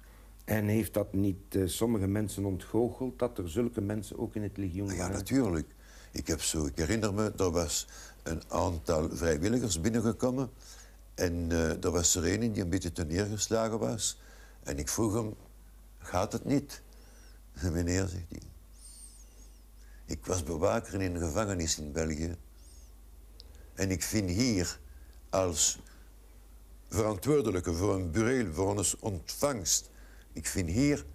En heeft dat niet sommige mensen ontgoocheld, dat er zulke mensen ook in het legioen waren? Ja, natuurlijk. Ik herinner me, er was een aantal vrijwilligers binnengekomen En er was er een die een beetje te neergeslagen was. En ik vroeg hem, gaat het niet? Meneer, zegt hij. Ik was bewaker in een gevangenis in België. En ik vind hier als verantwoordelijke voor een bureel, voor onze ontvangst. Ik vind hier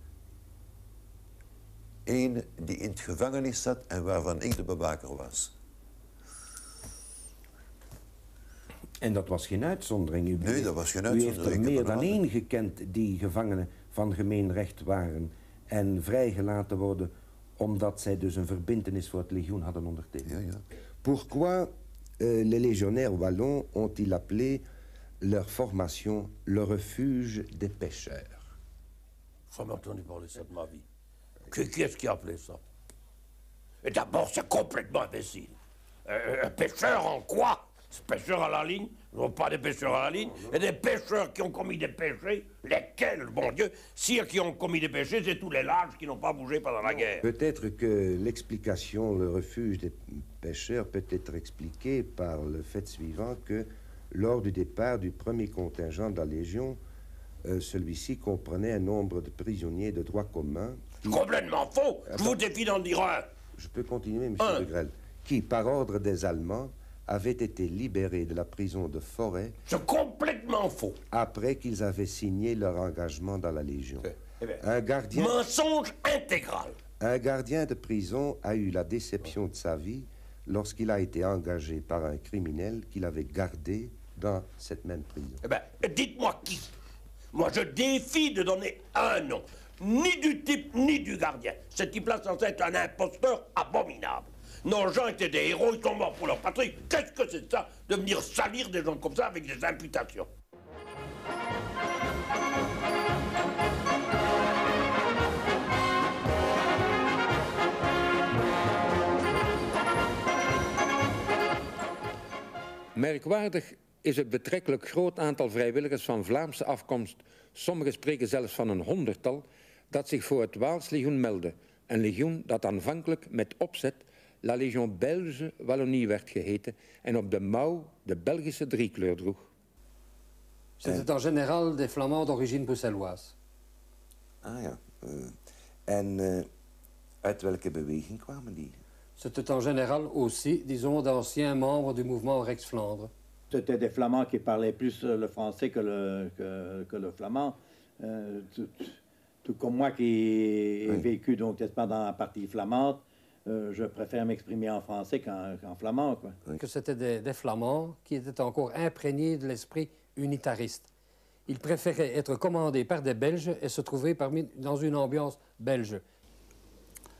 een die in het gevangenis zat en waarvan ik de bewaker was. En dat was geen uitzondering? Nee, dat was geen U uitzondering. heeft er meer dan één gekend die gevangenen van gemeen recht waren en vrijgelaten worden omdat zij dus een verbintenis voor het legioen hadden ondertekend. Ja, ja. Pourquoi les légionnaires wallons ont-ils appelé leur formation le refuge des pêcheurs? Jamais entendu parler de ça de ma vie. Qui est-ce qui a appelé ça? Et d'abord, c'est complètement imbécile. Un pêcheur en quoi? Pêcheurs à la ligne, non pas des pêcheurs à la ligne, et des pêcheurs qui ont commis des péchés, lesquels, bon Dieu, ceux qui ont commis des péchés, c'est tous les larges qui n'ont pas bougé pendant la guerre. Peut-être que l'explication, le refuge des pêcheurs, peut être expliquée par le fait suivant que lors du départ du premier contingent de la Légion, celui-ci comprenait un nombre de prisonniers de droit commun. Complètement faux. Je vous défie d'en dire un. Je peux continuer, monsieur de Grelle. Qui, par ordre des Allemands, avaient été libérés de la prison de Forêt. C'est complètement faux. Après qu'ils avaient signé leur engagement dans la Légion. Un gardien... Mensonge intégral. Un gardien de prison a eu la déception de sa vie lorsqu'il a été engagé par un criminel qu'il avait gardé dans cette même prison. Eh bien, dites-moi qui. Moi, je défie de donner un nom. Ni du type, ni du gardien. Ce type-là, censé être un imposteur abominable. Nos gens étaient des héros, ils sont morts pour leur patrie. Qu'est-ce que c'est ça, de venir salir des gens comme ça avec des imputations? Merkwaardig is het betrekkelijk groot aantal vrijwilligers van Vlaamse afkomst, sommigen spreken zelfs van een 100-tal, dat zich voor het Waals legioen meldde. Een legioen dat aanvankelijk met opzet La Légion Belge Wallonie werd geheten en op de mouw de Belgische driekleur droeg. C'était en général des Flamands d'origine bruxelloise. Ah ja. En uit welke beweging kwamen die? C'était en général aussi, disons, d'anciens membres du mouvement Rex-Flandre. C'était des Flamands qui parlaient plus le français que le flamand. Tout comme moi qui ai vécu donc, n'est-ce pas, dans la partie flamande, je préfère m'exprimer en français qu'en flamand, quoi. Que c'était des Flamands qui étaient encore imprégnés de l'esprit unitariste. Ils préféraient être commandés par des Belges et se trouver dans une ambiance belge.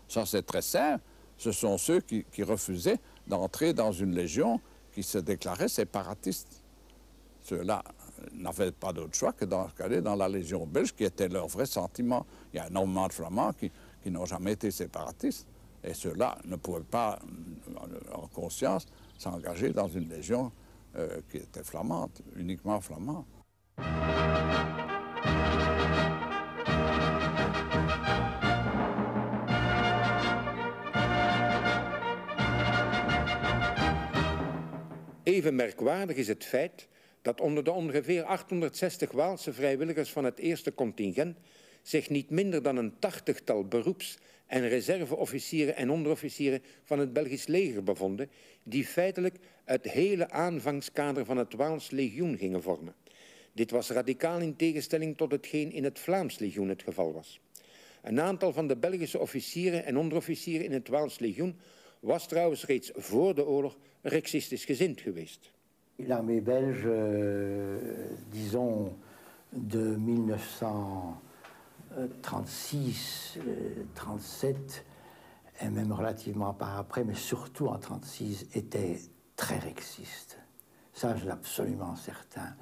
Ça, c'est très simple. Ce sont ceux qui refusaient d'entrer dans une légion qui se déclarait séparatiste. Ceux-là n'avaient pas d'autre choix que d'aller dans la Légion belge, qui était leur vrai sentiment. Il y a énormément de Flamands qui n'ont jamais été séparatistes. Et ceux-là ne pouvaient pas, en conscience, s'engager dans une légion qui était flamande, uniquement flamande. Even merkwaardig is het feit dat onder de ongeveer 860 Waalse vrijwilligers van het eerste contingent zich niet minder dan een 80-tal beroeps- en reserveofficieren en onderofficieren van het Belgisch leger bevonden, die feitelijk het hele aanvangskader van het Waals legioen gingen vormen. Dit was radicaal in tegenstelling tot hetgeen in het Vlaams legioen het geval was. Een aantal van de Belgische officieren en onderofficieren in het Waals legioen was trouwens reeds voor de oorlog rexistisch gezind geweest. L'armée belge, disons, de 1936, 37, et même relativement par après, mais surtout en 1936, était très rexiste. Ça, je suis absolument certain.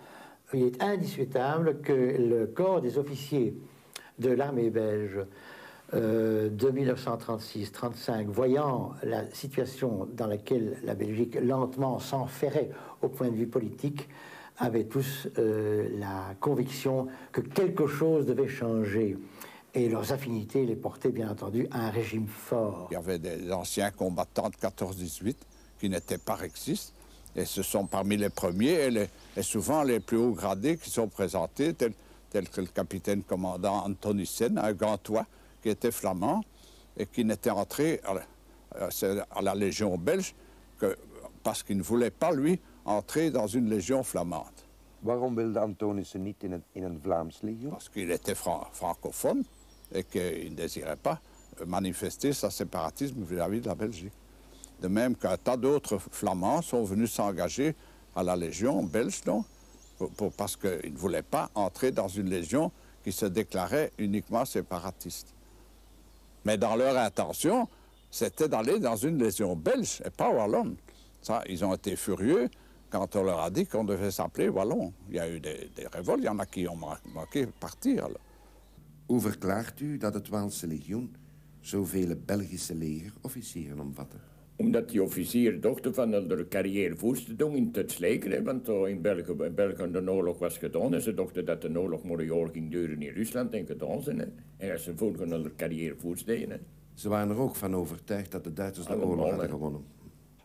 Il est indiscutable que le corps des officiers de l'armée belge de 1936-35, voyant la situation dans laquelle la Belgique lentement s'enferrait au point de vue politique, avaient tous la conviction que quelque chose devait changer. Et leurs affinités les portaient bien entendu à un régime fort. Il y avait des anciens combattants de 14-18 qui n'étaient pas rexistes Et ce sont parmi les premiers et souvent les plus hauts gradés qui sont présentés, tels que le capitaine commandant Antonissen, un gantois qui était flamand et qui n'était entré à la Légion belge que parce qu'il ne voulait pas, lui, entrer dans une légion flamande. Waarom wilde Antonissen niet in een Vlaams leger? Parce qu'il était francophone et qu'il ne désirait pas manifester sa séparatisme vis-à-vis de la Belgique. De même qu'un tas d'autres Flamands sont venus s'engager à la Légion belge, non, parce qu'ils ne voulaient pas entrer dans une légion qui se déclarait uniquement séparatiste. Mais dans leur intention, c'était d'aller dans une légion belge et pas wallonne. Ça, ils ont été furieux quand on leur a dit qu'on devait s'appeler wallon. Il y a eu des révoltes, il y en a qui ont manqué partir. Alors. Hoe verklaart u dat het Waalse legioen zoveel Belgische legerofficieren omvatte? Omdat die officieren dachten van de carrière voest te doen in het leger. Want in België de oorlog was gedaan. En ze dachten dat de oorlog maar een jaar ging duren in Rusland en gedaan zijn. Hè. En als ze volgen de carrière voest deden. Hè. Ze waren er ook van overtuigd dat de Duitsers de oorlog hadden gewonnen.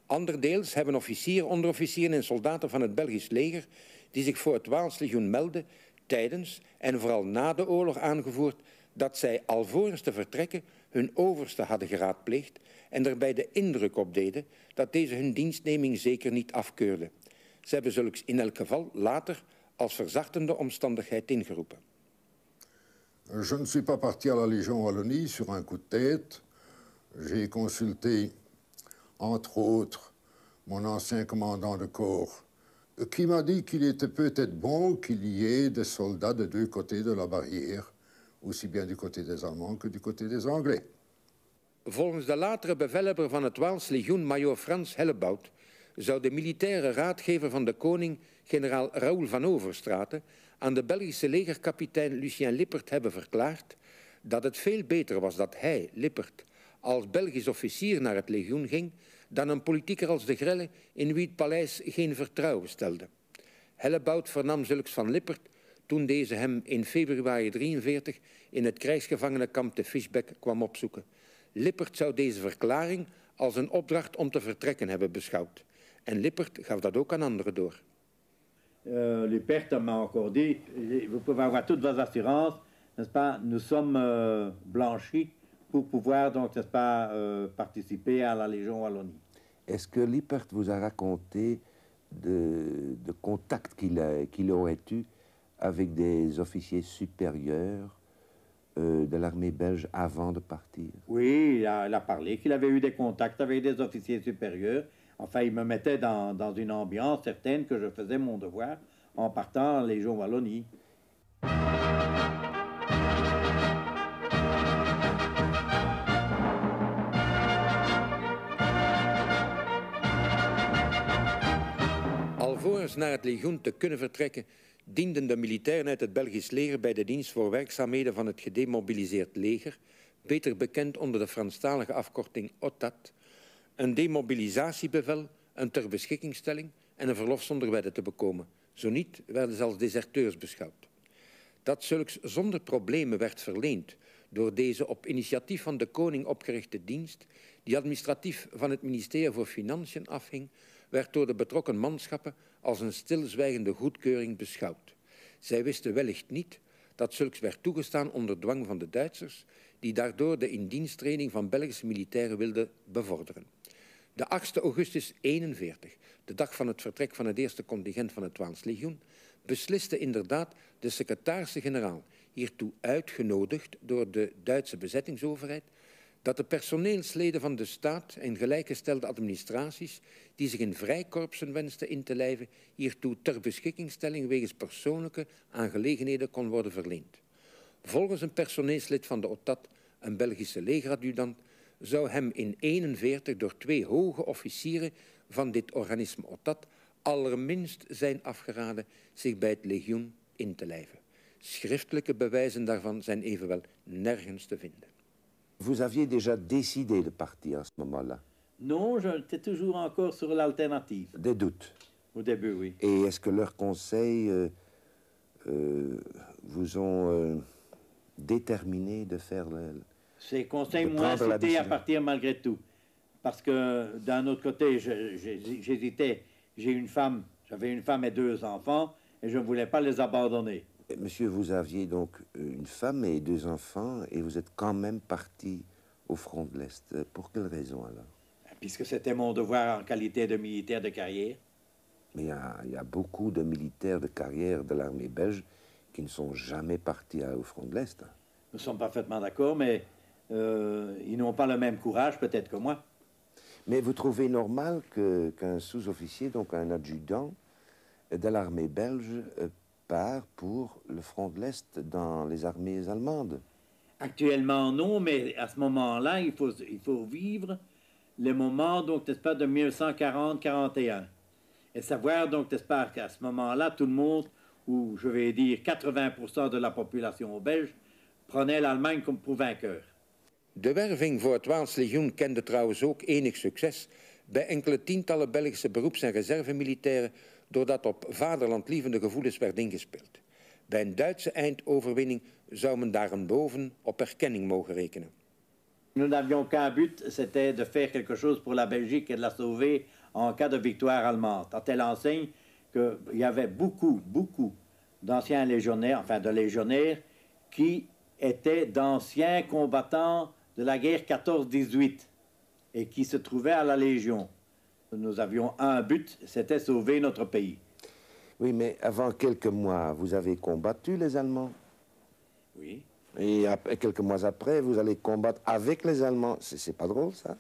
Anderdeels hebben officieren, onderofficieren en soldaten van het Belgisch leger die zich voor het Waals legioen melden tijdens en vooral na de oorlog aangevoerd dat zij alvorens te vertrekken hun overste hadden geraadpleegd en daarbij de indruk op deden dat deze hun dienstneming zeker niet afkeurde. Ze hebben zulks in elk geval later als verzachtende omstandigheid ingeroepen. Je ne suis pas parti à la Légion Wallonie sur un coup de tête. J'ai consulté, entre autres, mon ancien commandant de corps, qui m'a dit qu'il était peut-être bon qu'il y ait des soldats de deux côtés de la barrière, aussi bien du côté des Allemands que du côté des Anglais. Volgens de latere bevelhebber van het Waals legioen, major Frans Hellebout, zou de militaire raadgever van de koning, generaal Raoul van Overstraten, aan de Belgische legerkapitein Lucien Lippert hebben verklaard dat het veel beter was dat hij, Lippert, als Belgisch officier naar het legioen ging dan een politieker als de Grelle in wie het paleis geen vertrouwen stelde. Hellebout vernam zulks van Lippert toen deze hem in februari 1943 in het krijgsgevangenenkamp te Fischbeck kwam opzoeken. Lippert zou deze verklaring als een opdracht om te vertrekken hebben beschouwd. En Lippert gaf dat ook aan anderen door. Lippert m'a encore dit, vous pouvez avoir toutes vos assurances, n'est-ce pas, nous sommes blanchis pour pouvoir donc, n'est-ce pas, participer à la Légion Wallonie. Est-ce que Lippert vous a raconté de contacts qu'il aurait eu avec des officiers supérieurs de l'armée belge avant de partir? Oui, il a parlé qu'il avait eu des contacts avec des officiers supérieurs. Enfin, il me mettait dans une ambiance certaine que je faisais mon devoir en partant à la Légion Wallonie. Alvorens naar het legioen te kunnen vertrekken, dienden de militairen uit het Belgisch leger bij de dienst voor werkzaamheden van het gedemobiliseerd leger, beter bekend onder de Franstalige afkorting OTAT, een demobilisatiebevel, een ter beschikkingstelling en een verlof zonder wedden te bekomen. Zo niet werden ze als deserteurs beschouwd. Dat zulks zonder problemen werd verleend door deze op initiatief van de koning opgerichte dienst, die administratief van het ministerie voor Financiën afhing, werd door de betrokken manschappen als een stilzwijgende goedkeuring beschouwd. Zij wisten wellicht niet dat zulks werd toegestaan onder dwang van de Duitsers, die daardoor de indiensttreding van Belgische militairen wilden bevorderen. De 8 augustus 1941, de dag van het vertrek van het eerste contingent van het Waals legioen, besliste inderdaad de secretaris-generaal, hiertoe uitgenodigd door de Duitse bezettingsoverheid, dat de personeelsleden van de staat en gelijkgestelde administraties die zich in vrijkorpsen wensten in te lijven, hiertoe ter beschikkingstelling wegens persoonlijke aangelegenheden kon worden verleend. Volgens een personeelslid van de OTAT, een Belgische legeradjudant, zou hem in 1941 door 2 hoge officieren van dit organisme OTAT allerminst zijn afgeraden zich bij het legioen in te lijven. Schriftelijke bewijzen daarvan zijn evenwel nergens te vinden. Vous aviez déjà décidé de partir à ce moment-là? Non, j'étais toujours encore sur l'alternative. Des doutes? Au début, oui. Et est-ce que leurs conseils vous ont déterminé de faire Ces conseils m'ont incité à partir malgré tout. Parce que d'un autre côté, j'hésitais j'avais une femme et 2 enfants, et je ne voulais pas les abandonner. Monsieur, vous aviez donc une femme et 2 enfants, et vous êtes quand même parti au front de l'Est. Pour quelle raison, alors? Puisque c'était mon devoir en qualité de militaire de carrière. Mais il y a beaucoup de militaires de carrière de l'armée belge qui ne sont jamais partis au front de l'Est. Nous sommes parfaitement d'accord, mais ils n'ont pas le même courage peut-être que moi. Mais vous trouvez normal qu'un sous-officier, donc un adjudant de l'armée belge, part pour le front de l'Est dans les armées allemandes? Actuellement, non, mais à ce moment-là, il faut vivre le moment, donc, n'est-ce pas, de 1940-41. Et savoir, donc, n'est-ce pas, qu'à ce moment-là, tout le monde, ou je vais dire 80% de la population belge, prenait l'Allemagne comme pour vainqueur. De werving voor het Waals legioen kende trouwens ook enig succes bij enkele tientallen Belgische beroeps- en reservemilitairen, doordat op vaderlandlievende gevoelens werd ingespeeld. Bij een Duitse eindoverwinning zou men daarenboven op erkenning mogen rekenen. Nous n'avions qu'un but, c'était de faire quelque chose pour la Belgique et de la sauver en cas de victoire allemande. À telle enseigne qu'il y avait beaucoup d'anciens légionnaires, enfin de légionnaires, qui étaient d'anciens combattants de la guerre 14-18 et qui se trouvaient à la Légion. Nous avions un but, c'était sauver notre pays. Oui, mais avant quelques mois, vous avez combattu les Allemands. Oui. Et quelques mois après, vous allez combattre avec les Allemands. C'est pas drôle, ça?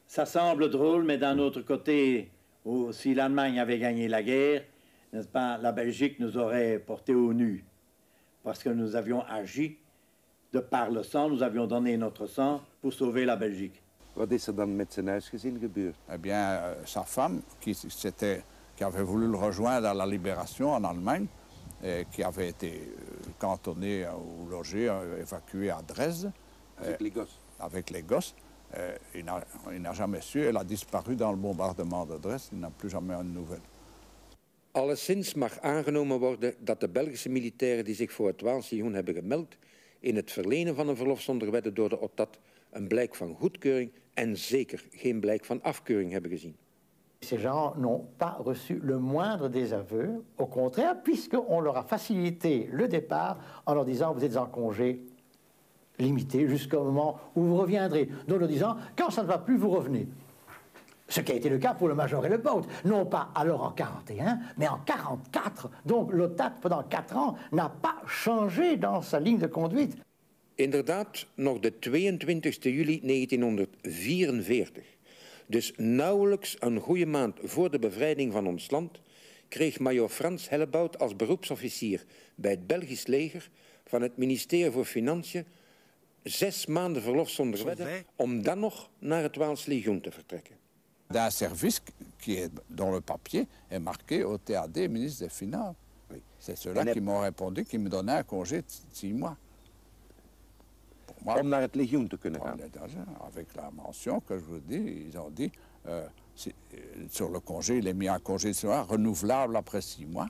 Ça semble drôle, mais d'un autre côté, si l'Allemagne avait gagné la guerre, n'est-ce pas, la Belgique nous aurait porté au nu. Parce que nous avions agi de par le sang, nous avions donné notre sang pour sauver la Belgique. Wat is dan met zijn huisgezin gebeurd? Eh bien, sa femme, qui avait voulu le rejoindre à la libération en Allemagne, et qui avait été cantonnée ou logée, évacuée à Dresde. Avec les gosses. Avec les gosses. Il n'a jamais su. Elle a disparu dans le bombardement de Dresde. Il n'a plus jamais une nouvelle. Alleszins mag aangenomen worden dat de Belgische militairen die zich voor het Waals legioen hebben gemeld in het verlenen van een verlof zonder wedden door de OTAT een blijk van goedkeuring en zeker geen blijk van afkeuring hebben gezien. Ces gens n'ont pas reçu le moindre désaveu, au contraire, puisqu'on leur a facilité le départ en leur disant vous êtes en congé limité jusqu'au moment où vous reviendrez. Donc en disant quand ça ne va plus, vous revenez. Ce qui a été le cas pour le Major et le Bout, non pas alors en 41, mais en 44. Donc l'OTAT, pendant 4 ans, n'a pas changé dans sa ligne de conduite. Inderdaad, nog de 22 juli 1944, dus nauwelijks een goede maand voor de bevrijding van ons land, kreeg major Frans Hellebout als beroepsofficier bij het Belgisch leger van het ministerie voor Financiën 6 maanden verlof zonder wedden om dan nog naar het Waals legioen te vertrekken. D'un service dont le papier est marqué au TAD, ministre des Finances. Oui. C'est ceux-là qui m'ont répondu, qui me donnaient un congé de 6 mois. Om naar het legioen te kunnen gaan. Avec la mention que je vous dis, ils ont dit, sur le congé, il est mis un congé de 6 mois, renouvelable après 6 mois.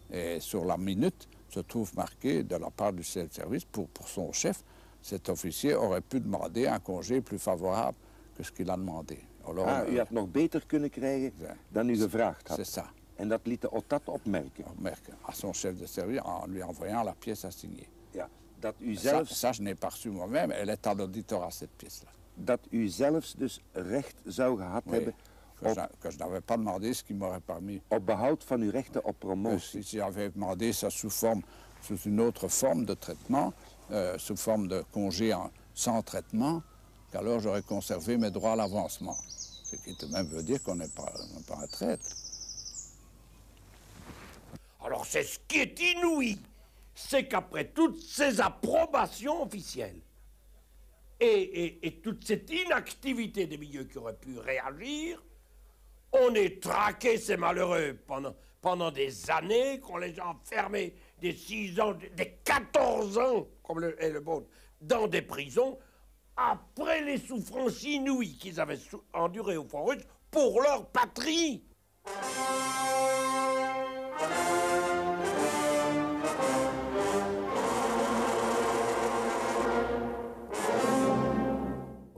Et sur la minute se trouve marqué de la part du chef de service, pour son chef, cet officier aurait pu demander un congé plus favorable que ce qu'il a demandé. Alors, u had nog beter kunnen krijgen dan u gevraagd had. C'est ça. En dat liet de OTAT opmerken. Opmerken à son chef de service en lui envoyant la pièce à signer. Ja, dat u zelfs... Ça, je n'ai pas reçu moi-même. Elle est à l'auditorat, cette pièce-là. Dat u zelfs dus recht zou gehad hebben... Que je n'avais pas demandé ce qui m'aurait permis... Op behoud van uw rechten op promotie. Si j'avais demandé ça sous une autre forme de traitement, sous forme de congé sans traitement, qu'alors j'aurais conservé mes droits à l'avancement. Ce qui tout de même veut dire qu'on n'est pas un traître. Alors c'est ce qui est inouï, c'est qu'après toutes ces approbations officielles et toute cette inactivité des milieux qui auraient pu réagir, on est traqué ces malheureux pendant des années, qu'on les a enfermés des 6 ans, des 14 ans, comme le Bout, dans des prisons, après les souffrances inouïes qu'ils avaient endurées au front russe pour leur patrie.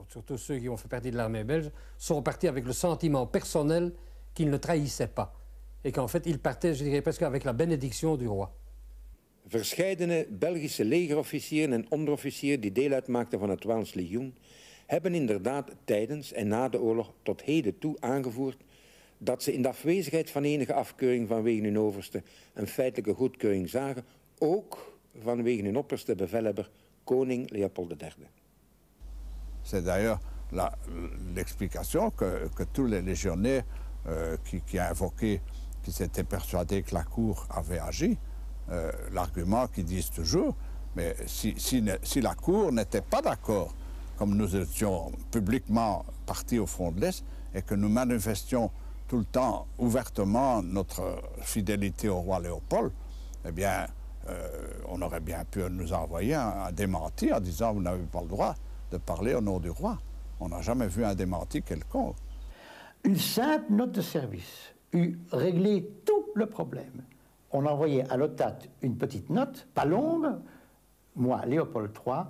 Surtout ceux qui ont fait partie de l'armée belge, sont partis avec le sentiment personnel qu'il ne trahissait pas. Et qu'en fait, il partait, je dirais, presque avec la bénédiction du roi. Verscheidene Belgische legerofficieren en onderofficieren die deel uitmaakten van het Waals Legioen hebben inderdaad tijdens en na de oorlog tot heden toe aangevoerd dat ze in de afwezigheid van enige afkeuring vanwege hun overste een feitelijke goedkeuring zagen, ook vanwege hun opperste bevelhebber, koning Leopold III. C'est d'ailleurs l'explication que tous les légionnaires qui invoquaient, qui s'étaient persuadés que la cour avait agi, l'argument qu'ils disent toujours, mais si la cour n'était pas d'accord, comme nous étions publiquement partis au front de l'Est et que nous manifestions tout le temps ouvertement notre fidélité au roi Léopold, eh bien, on aurait bien pu nous envoyer un démenti en disant « vous n'avez pas le droit de parler au nom du roi ». On n'a jamais vu un démenti quelconque. Une simple note de service eût réglé tout le problème. On envoyait à l'OTAT une petite note, pas longue. Moi, Léopold III,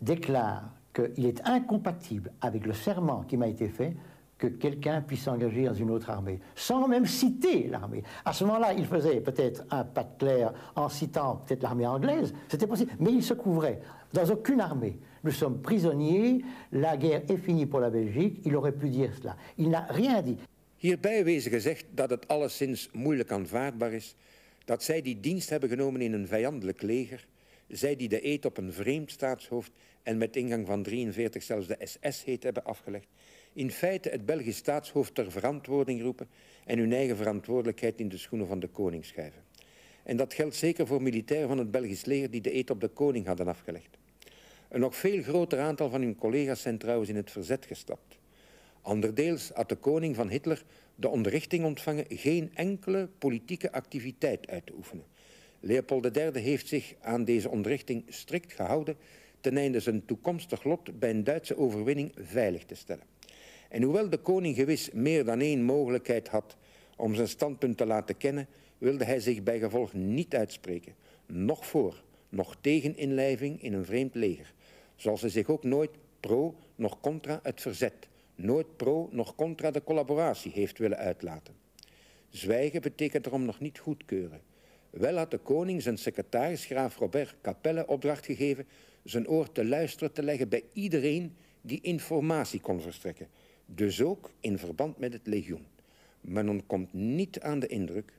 déclare qu'il est incompatible avec le serment qui m'a été fait que quelqu'un puisse s'engager dans une autre armée, sans même citer l'armée. À ce moment-là, il faisait peut-être un pas de clair en citant peut-être l'armée anglaise, c'était possible, mais il se couvrait. Dans aucune armée. Nous sommes prisonniers, la guerre est finie pour la Belgique, il aurait pu dire cela. Il n'a rien dit. Hierbij wezen gezegd dat het alleszins moeilijk aanvaardbaar is dat zij die dienst hebben genomen in een vijandelijk leger, zij die de eed op een vreemd staatshoofd en met ingang van 43 zelfs de SS-heet hebben afgelegd, in feite het Belgisch staatshoofd ter verantwoording roepen en hun eigen verantwoordelijkheid in de schoenen van de koning schuiven. En dat geldt zeker voor militairen van het Belgisch leger die de eed op de koning hadden afgelegd. Een nog veel groter aantal van hun collega's zijn trouwens in het verzet gestapt. Anderdeels had de koning van Hitler de onderrichting ontvangen geen enkele politieke activiteit uit te oefenen. Leopold III heeft zich aan deze onderrichting strikt gehouden ten einde zijn toekomstig lot bij een Duitse overwinning veilig te stellen. En hoewel de koning gewis meer dan één mogelijkheid had om zijn standpunt te laten kennen, wilde hij zich bij gevolg niet uitspreken, noch voor, noch tegen inlijving in een vreemd leger, zoals hij zich ook nooit pro, noch contra het verzet, nooit pro, noch contra de collaboratie heeft willen uitlaten. Zwijgen betekent erom nog niet goedkeuren. Wel had de koning zijn secretaris, graaf Robert Capelle, opdracht gegeven zijn oor te luisteren te leggen bij iedereen die informatie kon verstrekken, dus ook in verband met het legioen. Men ontkomt niet aan de indruk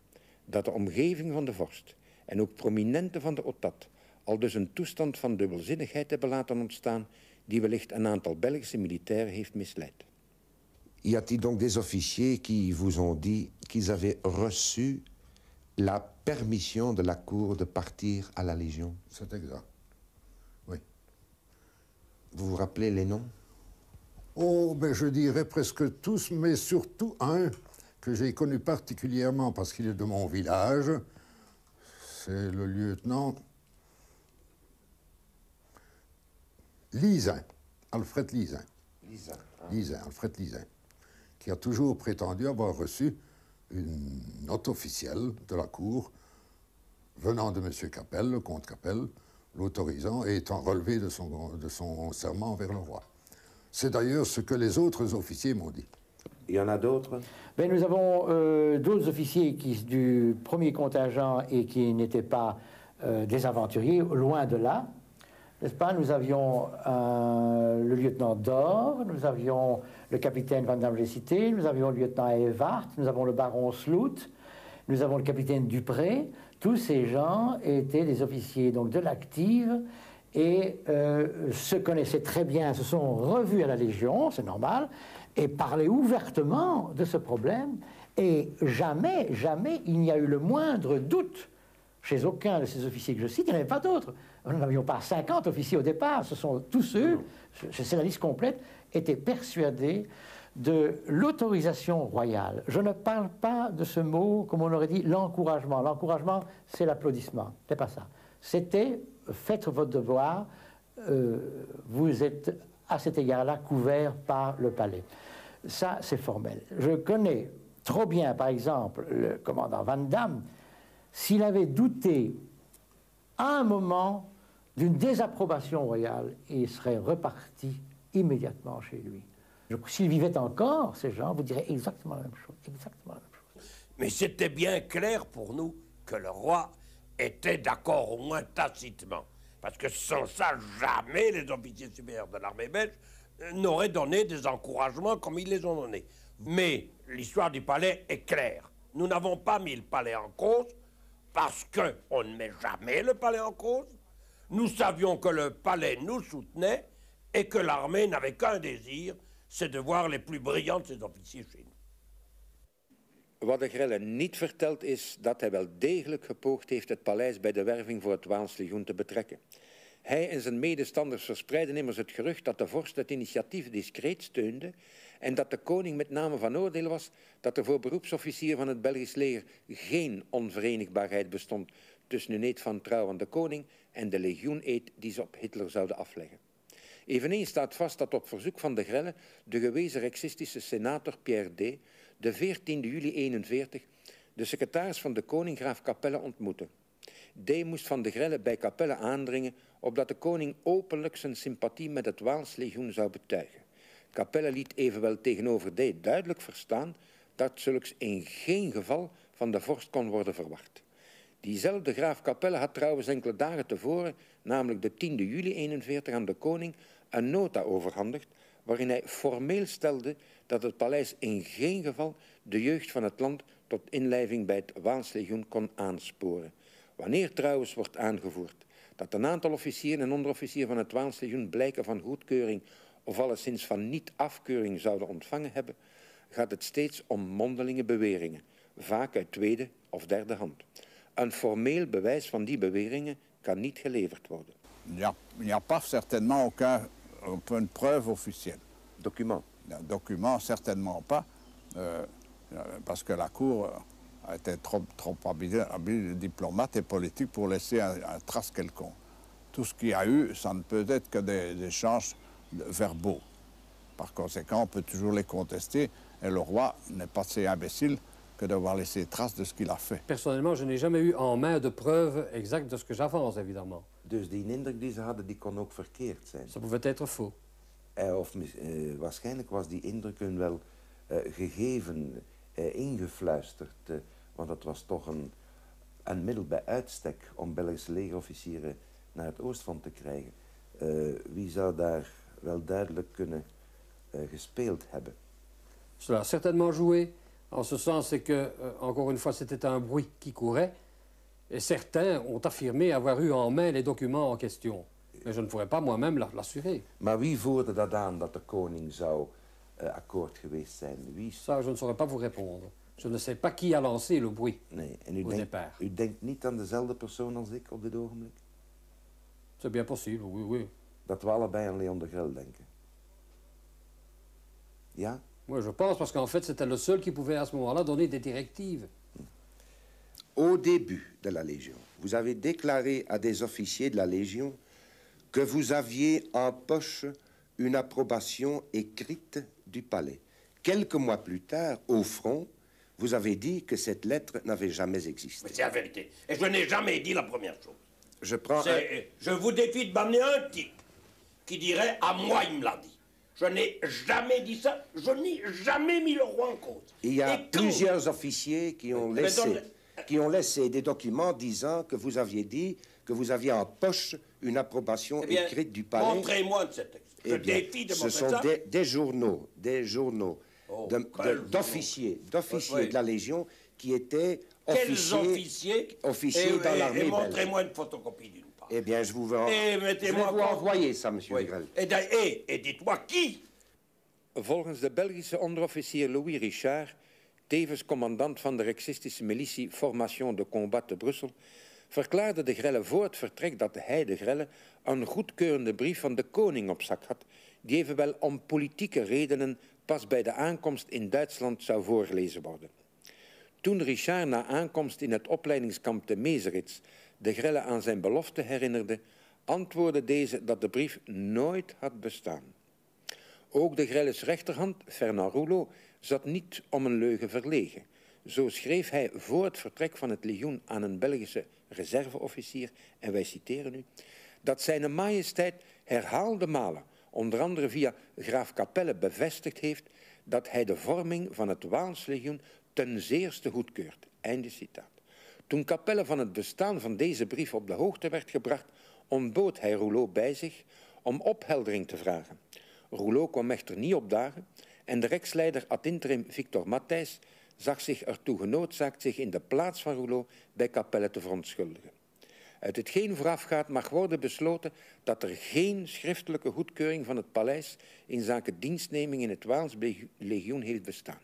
dat de omgeving van de vorst en ook prominenten van de OTAT al dus een toestand van dubbelzinnigheid hebben laten ontstaan die wellicht een aantal Belgische militairen heeft misleid. Y a-t-il donc des officiers qui vous ont dit qu'ils avaient reçu la permission de la cour de partir à la Légion? C'est exact. Oui. Vous vous rappelez les noms? Oh, ben je dirais presque tous, mais surtout un que j'ai connu particulièrement parce qu'il est de mon village. C'est le lieutenant Lisin, Alfred Lisin. Lisin, Alfred Lisin, qui a toujours prétendu avoir reçu une note officielle de la cour venant de M. Capelle, le comte Capelle, l'autorisant et étant relevé de son serment envers le roi. C'est d'ailleurs ce que les autres officiers m'ont dit. Il y en a d'autres? Ben, nous avons d'autres officiers du premier contingent et qui n'étaient pas des aventuriers, loin de là. N'est-ce pas? Nous avions le lieutenant Dor, nous avions le capitaine Van Damme, j'ai cité, nous avions le lieutenant Evart, nous avons le baron Sloot, nous avons le capitaine Dupré. Tous ces gens étaient des officiers donc, de l'active et se connaissaient très bien, se sont revus à la Légion, c'est normal, et parlaient ouvertement de ce problème. Et jamais, jamais il n'y a eu le moindre doute chez aucun de ces officiers que je cite. Il n'y en avait pas d'autres. Nous n'avions pas 50 officiers au départ. Ce sont tous eux, c'est la liste complète, étaient persuadés de l'autorisation royale. Je ne parle pas de ce mot, comme on aurait dit, l'encouragement. L'encouragement, c'est l'applaudissement. C'est pas ça. C'était faites votre devoir, vous êtes à cet égard-là couvert par le palais. Ça, c'est formel. Je connais trop bien, par exemple, le commandant Van Damme. S'il avait douté à un moment d'une désapprobation royale, il serait reparti immédiatement chez lui. S'ils vivaient encore, ces gens vous diraient exactement la même chose. Exactement la même chose. Mais c'était bien clair pour nous que le roi était d'accord, au moins tacitement. Parce que sans ça, jamais les officiers supérieurs de l'armée belge n'auraient donné des encouragements comme ils les ont donnés. Mais l'histoire du palais est claire. Nous n'avons pas mis le palais en cause parce qu'on ne met jamais le palais en cause. Nous savions que le palais nous soutenait et que l'armée n'avait qu'un désir, c'est de voir les plus brillants de ses officiers chez nous. Wat de Grelle niet vertelt is dat hij wel degelijk gepoogd heeft het paleis bij de werving voor het Waals legioen te betrekken. Hij en zijn medestanders verspreidden immers het gerucht dat de vorst het initiatief discreet steunde en dat de koning met name van oordeel was dat er voor beroepsofficieren van het Belgisch leger geen onverenigbaarheid bestond tussen hun eed van trouw aan de koning en de legioeneed die ze op Hitler zouden afleggen. Eveneens staat vast dat op verzoek van de Grelle de gewezen rexistische senator Pierre D. de 14 juli 1941 de secretaris van de koning graaf Capelle ontmoette. D. moest van de Grelle bij Capelle aandringen opdat de koning openlijk zijn sympathie met het Waals legioen zou betuigen. Capelle liet evenwel tegenover D. duidelijk verstaan dat zulks in geen geval van de vorst kon worden verwacht. Diezelfde graaf Capelle had trouwens enkele dagen tevoren, namelijk de 10 juli 1941, aan de koning een nota overhandigd waarin hij formeel stelde dat het paleis in geen geval de jeugd van het land tot inlijving bij het Waalslegioen kon aansporen. Wanneer trouwens wordt aangevoerd dat een aantal officieren en onderofficieren van het Waalslegioen blijken van goedkeuring of alleszins van niet-afkeuring zouden ontvangen hebben, gaat het steeds om mondelinge beweringen, vaak uit tweede of derde hand. Een formeel bewijs van die beweringen kan niet geleverd worden. Il n'y a pas certainement aucune preuve officielle. Document? Document, certainement pas, parce que la Cour a été trop habile diplomate et politique pour laisser un trace quelconque. Tout ce qu'il y a eu, ça ne peut être que des échanges verbaux. Par conséquent, on peut toujours les contester, et le roi n'est pas si imbécile que d'avoir laissé trace de ce qu'il a fait. Personnellement, je n'ai jamais eu en main de preuves exactes de ce que j'avance, évidemment. Dus die indruk die ze hadden, die kon ook verkeerd zijn. Ça pouvait être faux. Waarschijnlijk was die indruk hun wel gegeven, ingefluisterd, want het was toch een middel bij uitstek om Belgische legerofficieren naar het oostfront te krijgen. Wie zou daar wel duidelijk kunnen gespeeld hebben? Cela a certainement joué. En ce sens, c'est que, encore une fois, c'était un bruit qui courait, et certains ont affirmé avoir eu en main les documents en question. Mais je ne pourrais pas moi-même l'assurer. Maar wie voerde dat aan dat de koning zou akkoord geweest zijn? Wie... Ça, je ne saurais pas vous répondre. Je ne sais pas qui a lancé le bruit au départ. U denkt niet aan dezelfde persoon als ik op dit ogenblik? C'est bien possible, oui, oui. Dat we allebei aan Léon de Grelle denken. Ja? Moi, je pense, parce qu'en fait, c'était le seul qui pouvait à ce moment-là donner des directives. Au début de la Légion, vous avez déclaré à des officiers de la Légion que vous aviez en poche une approbation écrite du palais. Quelques mois plus tard, au front, vous avez dit que cette lettre n'avait jamais existé. Mais c'est la vérité. Et je n'ai jamais dit la première chose. Je vous défie de m'amener un type qui dirait « à moi, il me l'a dit ». Je n'ai jamais dit ça. Je n'ai jamais mis le roi en cause. Il y a plusieurs officiers qui ont laissé des documents disant que vous aviez dit que vous aviez en poche une approbation écrite du palais. Montrez-moi de cet texte. Je défie de montrer ça. Ce sont des journaux d'officiers de la Légion qui étaient officiers dans l'armée belge. Montrez-moi une photocopie d'une part. Eh bien, je vous envoyer ça, monsieur de Grelle. Et dites-moi qui? Volgens de Belgische onderofficier Louis Richard, tevens commandant van de rexistische militie Formation de Combat te Brussel, verklaarde de Grelle voor het vertrek dat hij, de Grelle, een goedkeurende brief van de koning op zak had, die evenwel om politieke redenen pas bij de aankomst in Duitsland zou voorgelezen worden. Toen Richard na aankomst in het opleidingskamp te Meseritz de Grelle aan zijn belofte herinnerde, antwoordde deze dat de brief nooit had bestaan. Ook de Grelles rechterhand, Fernand Rouleau, zat niet om een leugen verlegen. Zo schreef hij voor het vertrek van het legioen aan een Belgische reserveofficier, en wij citeren nu, dat zijn majesteit herhaalde malen onder andere via graaf Capelle bevestigd heeft dat hij de vorming van het Waalslegioen ten zeerste goedkeurt. Einde citaat. Toen Capelle van het bestaan van deze brief op de hoogte werd gebracht, ontbood hij Rouleau bij zich om opheldering te vragen. Rouleau kwam echter niet opdagen en de Rijksleider ad interim Victor Matthijs zag zich ertoe genoodzaakt zich in de plaats van Rouleau bij Capelle te verontschuldigen. Uit hetgeen voorafgaat mag worden besloten dat er geen schriftelijke goedkeuring van het paleis in zaken dienstneming in het Waals legioen heeft bestaan.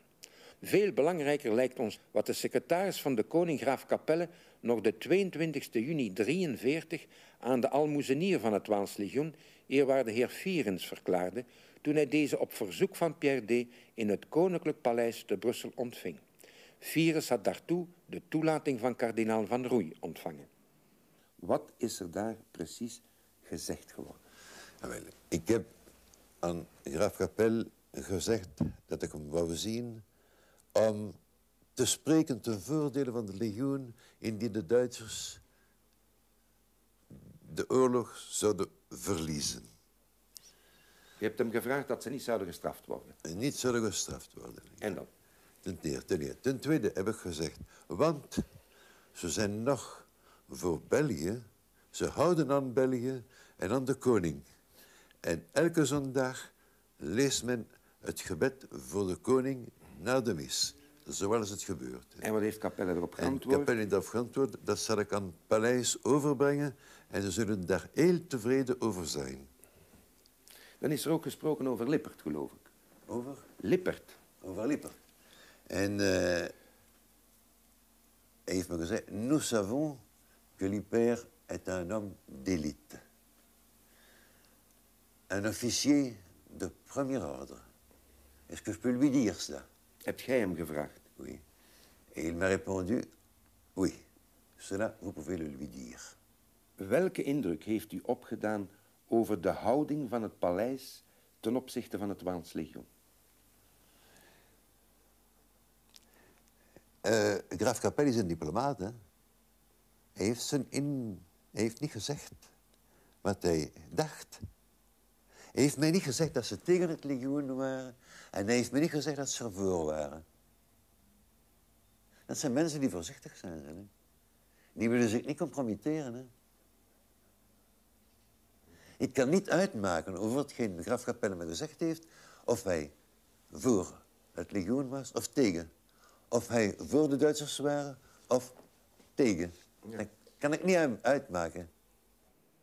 Veel belangrijker lijkt ons wat de secretaris van de koning graaf Capelle nog de 22 juni 43 aan de almoezenier van het Waals legioen, eerwaarde heer Vierens, verklaarde toen hij deze op verzoek van Pierre D. in het koninklijk paleis te Brussel ontving. Vierens had daartoe de toelating van kardinaal Van Roey ontvangen. Wat is er daar precies gezegd geworden? Ik heb aan graaf Capelle gezegd dat ik hem wou zien om te spreken ten voordele van de legioen indien de Duitsers de oorlog zouden verliezen. Je hebt hem gevraagd dat ze niet zouden gestraft worden? Niet zouden gestraft worden. En dan? Ten tweede heb ik gezegd, want ze zijn nog voor België, ze houden aan België en aan de koning. En elke zondag leest men het gebed voor de koning na de mis, zoals het gebeurt. En wat heeft Capelle erop geantwoord? Capelle heeft erop geantwoord, dat zal ik aan het paleis overbrengen en ze zullen daar heel tevreden over zijn. Dan is er ook gesproken over Lippert, geloof ik. Over? Lippert. Over Lippert. En hij heeft me gezegd, nous savons que Lippert est un homme d'élite. Un officier de premier ordre. Est-ce que je peux lui dire cela? Heb jij hem gevraagd? Oui. Et il m'a répondu, oui, cela vous pouvez le lui dire. Welke indruk heeft u opgedaan over de houding van het paleis ten opzichte van het Waals legioen? Graaf Capelle is een diplomaat, hè. Hij heeft niet gezegd wat hij dacht. Hij heeft mij niet gezegd dat ze tegen het legioen waren en hij heeft mij niet gezegd dat ze ervoor waren. Dat zijn mensen die voorzichtig zijn. Hè. Die willen zich niet compromitteren. Hè. Ik kan niet uitmaken over hetgeen graaf Capelle me gezegd heeft, of hij voor het legioen was of tegen. Of hij voor de Duitsers waren of tegen. Ja. Dat kan ik niet uitmaken.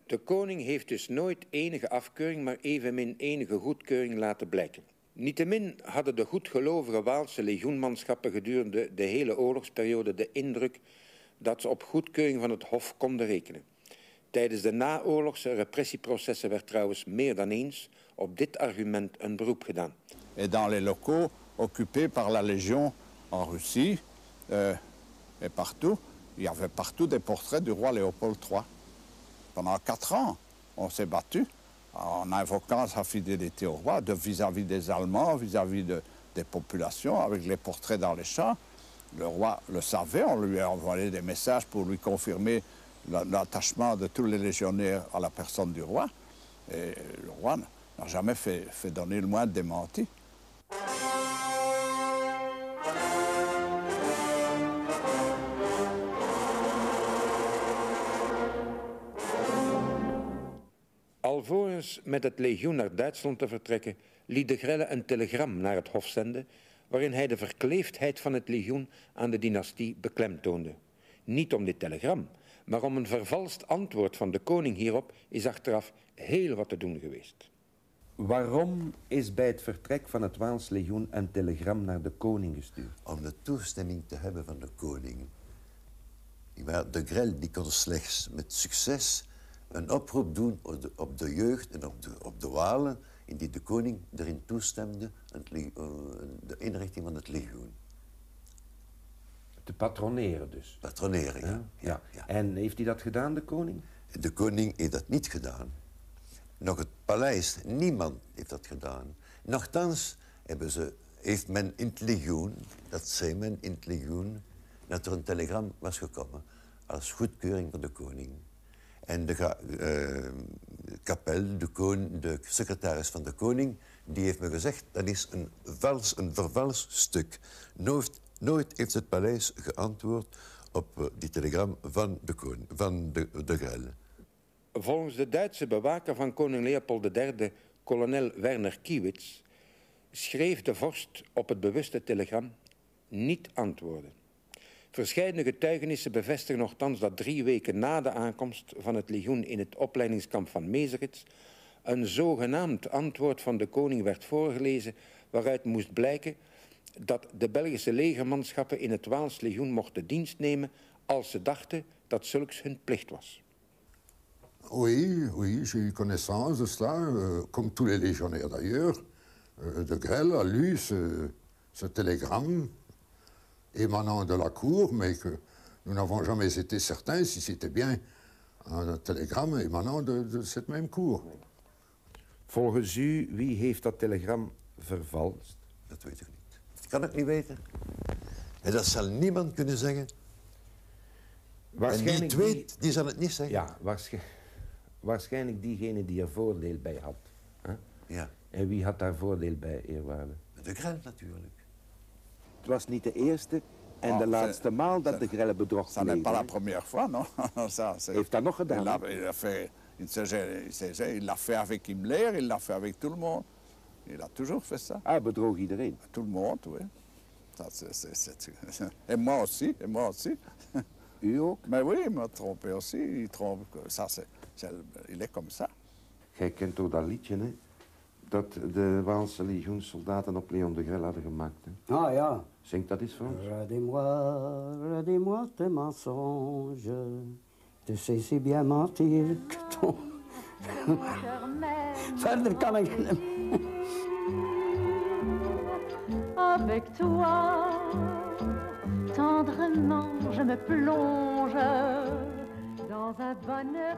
De koning heeft dus nooit enige afkeuring, maar evenmin enige goedkeuring laten blijken. Niettemin hadden de goedgelovige Waalse legioenmanschappen gedurende de hele oorlogsperiode de indruk dat ze op goedkeuring van het Hof konden rekenen. Tijdens de naoorlogse repressieprocessen werd trouwens meer dan eens op dit argument een beroep gedaan. Et dans les locaux occupés par la Légion en Russie et partout, il y avait partout des portraits du roi Léopold III. Pendant 4 ans, on s'est battu en invoquant sa fidélité au roi vis-à-vis des Allemands, vis-à-vis des populations, avec les portraits dans les champs. Le roi le savait, on lui a envoyé des messages pour lui confirmer l'attachement de tous les légionnaires à la personne du roi. Et le roi n'a jamais fait donner le moindre démenti. Alvorens met het legioen naar Duitsland te vertrekken, liet de Grelle een telegram naar het Hof zenden, waarin hij de verkleefdheid van het legioen aan de dynastie beklemtoonde. Niet om dit telegram, maar om een vervalst antwoord van de koning hierop is achteraf heel wat te doen geweest. Waarom is bij het vertrek van het Waals legioen een telegram naar de koning gestuurd? Om de toestemming te hebben van de koning. De Grelle die kon slechts met succes een oproep doen op de jeugd en op de Walen, indien de koning erin toestemde, de inrichting van het legioen. Te patroneren dus? Patroneren, ja. Ja. En heeft hij dat gedaan, de koning? De koning heeft dat niet gedaan. Nog het paleis, niemand heeft dat gedaan. Nochtans heeft men in het legioen, dat zei men in het legioen, dat er een telegram was gekomen als goedkeuring van de koning. En de kapel, de secretaris van de koning, die heeft me gezegd, dat is een vervals stuk. Nooit heeft het paleis geantwoord op die telegram van de koning, van de Grelle. Volgens de Duitse bewaker van koning Leopold III, kolonel Werner Kiewitz, schreef de vorst op het bewuste telegram niet antwoorden. Verscheidene getuigenissen bevestigen nochtans dat 3 weken na de aankomst van het legioen in het opleidingskamp van Meseritz een zogenaamd antwoord van de koning werd voorgelezen waaruit moest blijken dat de Belgische legermanschappen in het Waals legioen mochten dienst nemen als ze dachten dat zulks hun plicht was. Oui, j'ai eu connaissance de cela, comme tous les légionnaires d'ailleurs. De Grelle a lu ce télégramme émanant de la cour, mais que nous n'avons jamais été certains si c'était bien un télégramme émanant de cette même cour. Volgens u, wie heeft dat telegram vervalst? Dat weet ik niet. Dat kan ik niet weten. En dat zal niemand kunnen zeggen. En wie het weet, die zal het niet zeggen. Ja, waarschijnlijk diegene die er voordeel bij had. Hè? Ja. En wie had daar voordeel bij, eerwaarde? De Grelle natuurlijk. Het was niet de eerste en de laatste maal dat de Grelle bedrog Ça n'est pas la première fois, non? Heeft dat nog gedaan? Il l'a fait avec Himmler, il l'a fait avec tout le monde. Il a toujours fait ça. Ah, bedroog iedereen? Tout le monde, oui. Et moi aussi, U ook? Mais oui, il m'a trompé aussi. Il trompe, il est comme ça. Gij kent toch dat liedje, hè? Dat de Waalse legioenssoldaten op Leon de Grelle hadden gemaakt. Hè? Ah ja. Zingt dat eens voor ons. Regardez-moi tes mensonges. Tu sais si bien mentir que ton... Verder kan ik niet. Avec toi, tendrement je me plonge dans un bonheur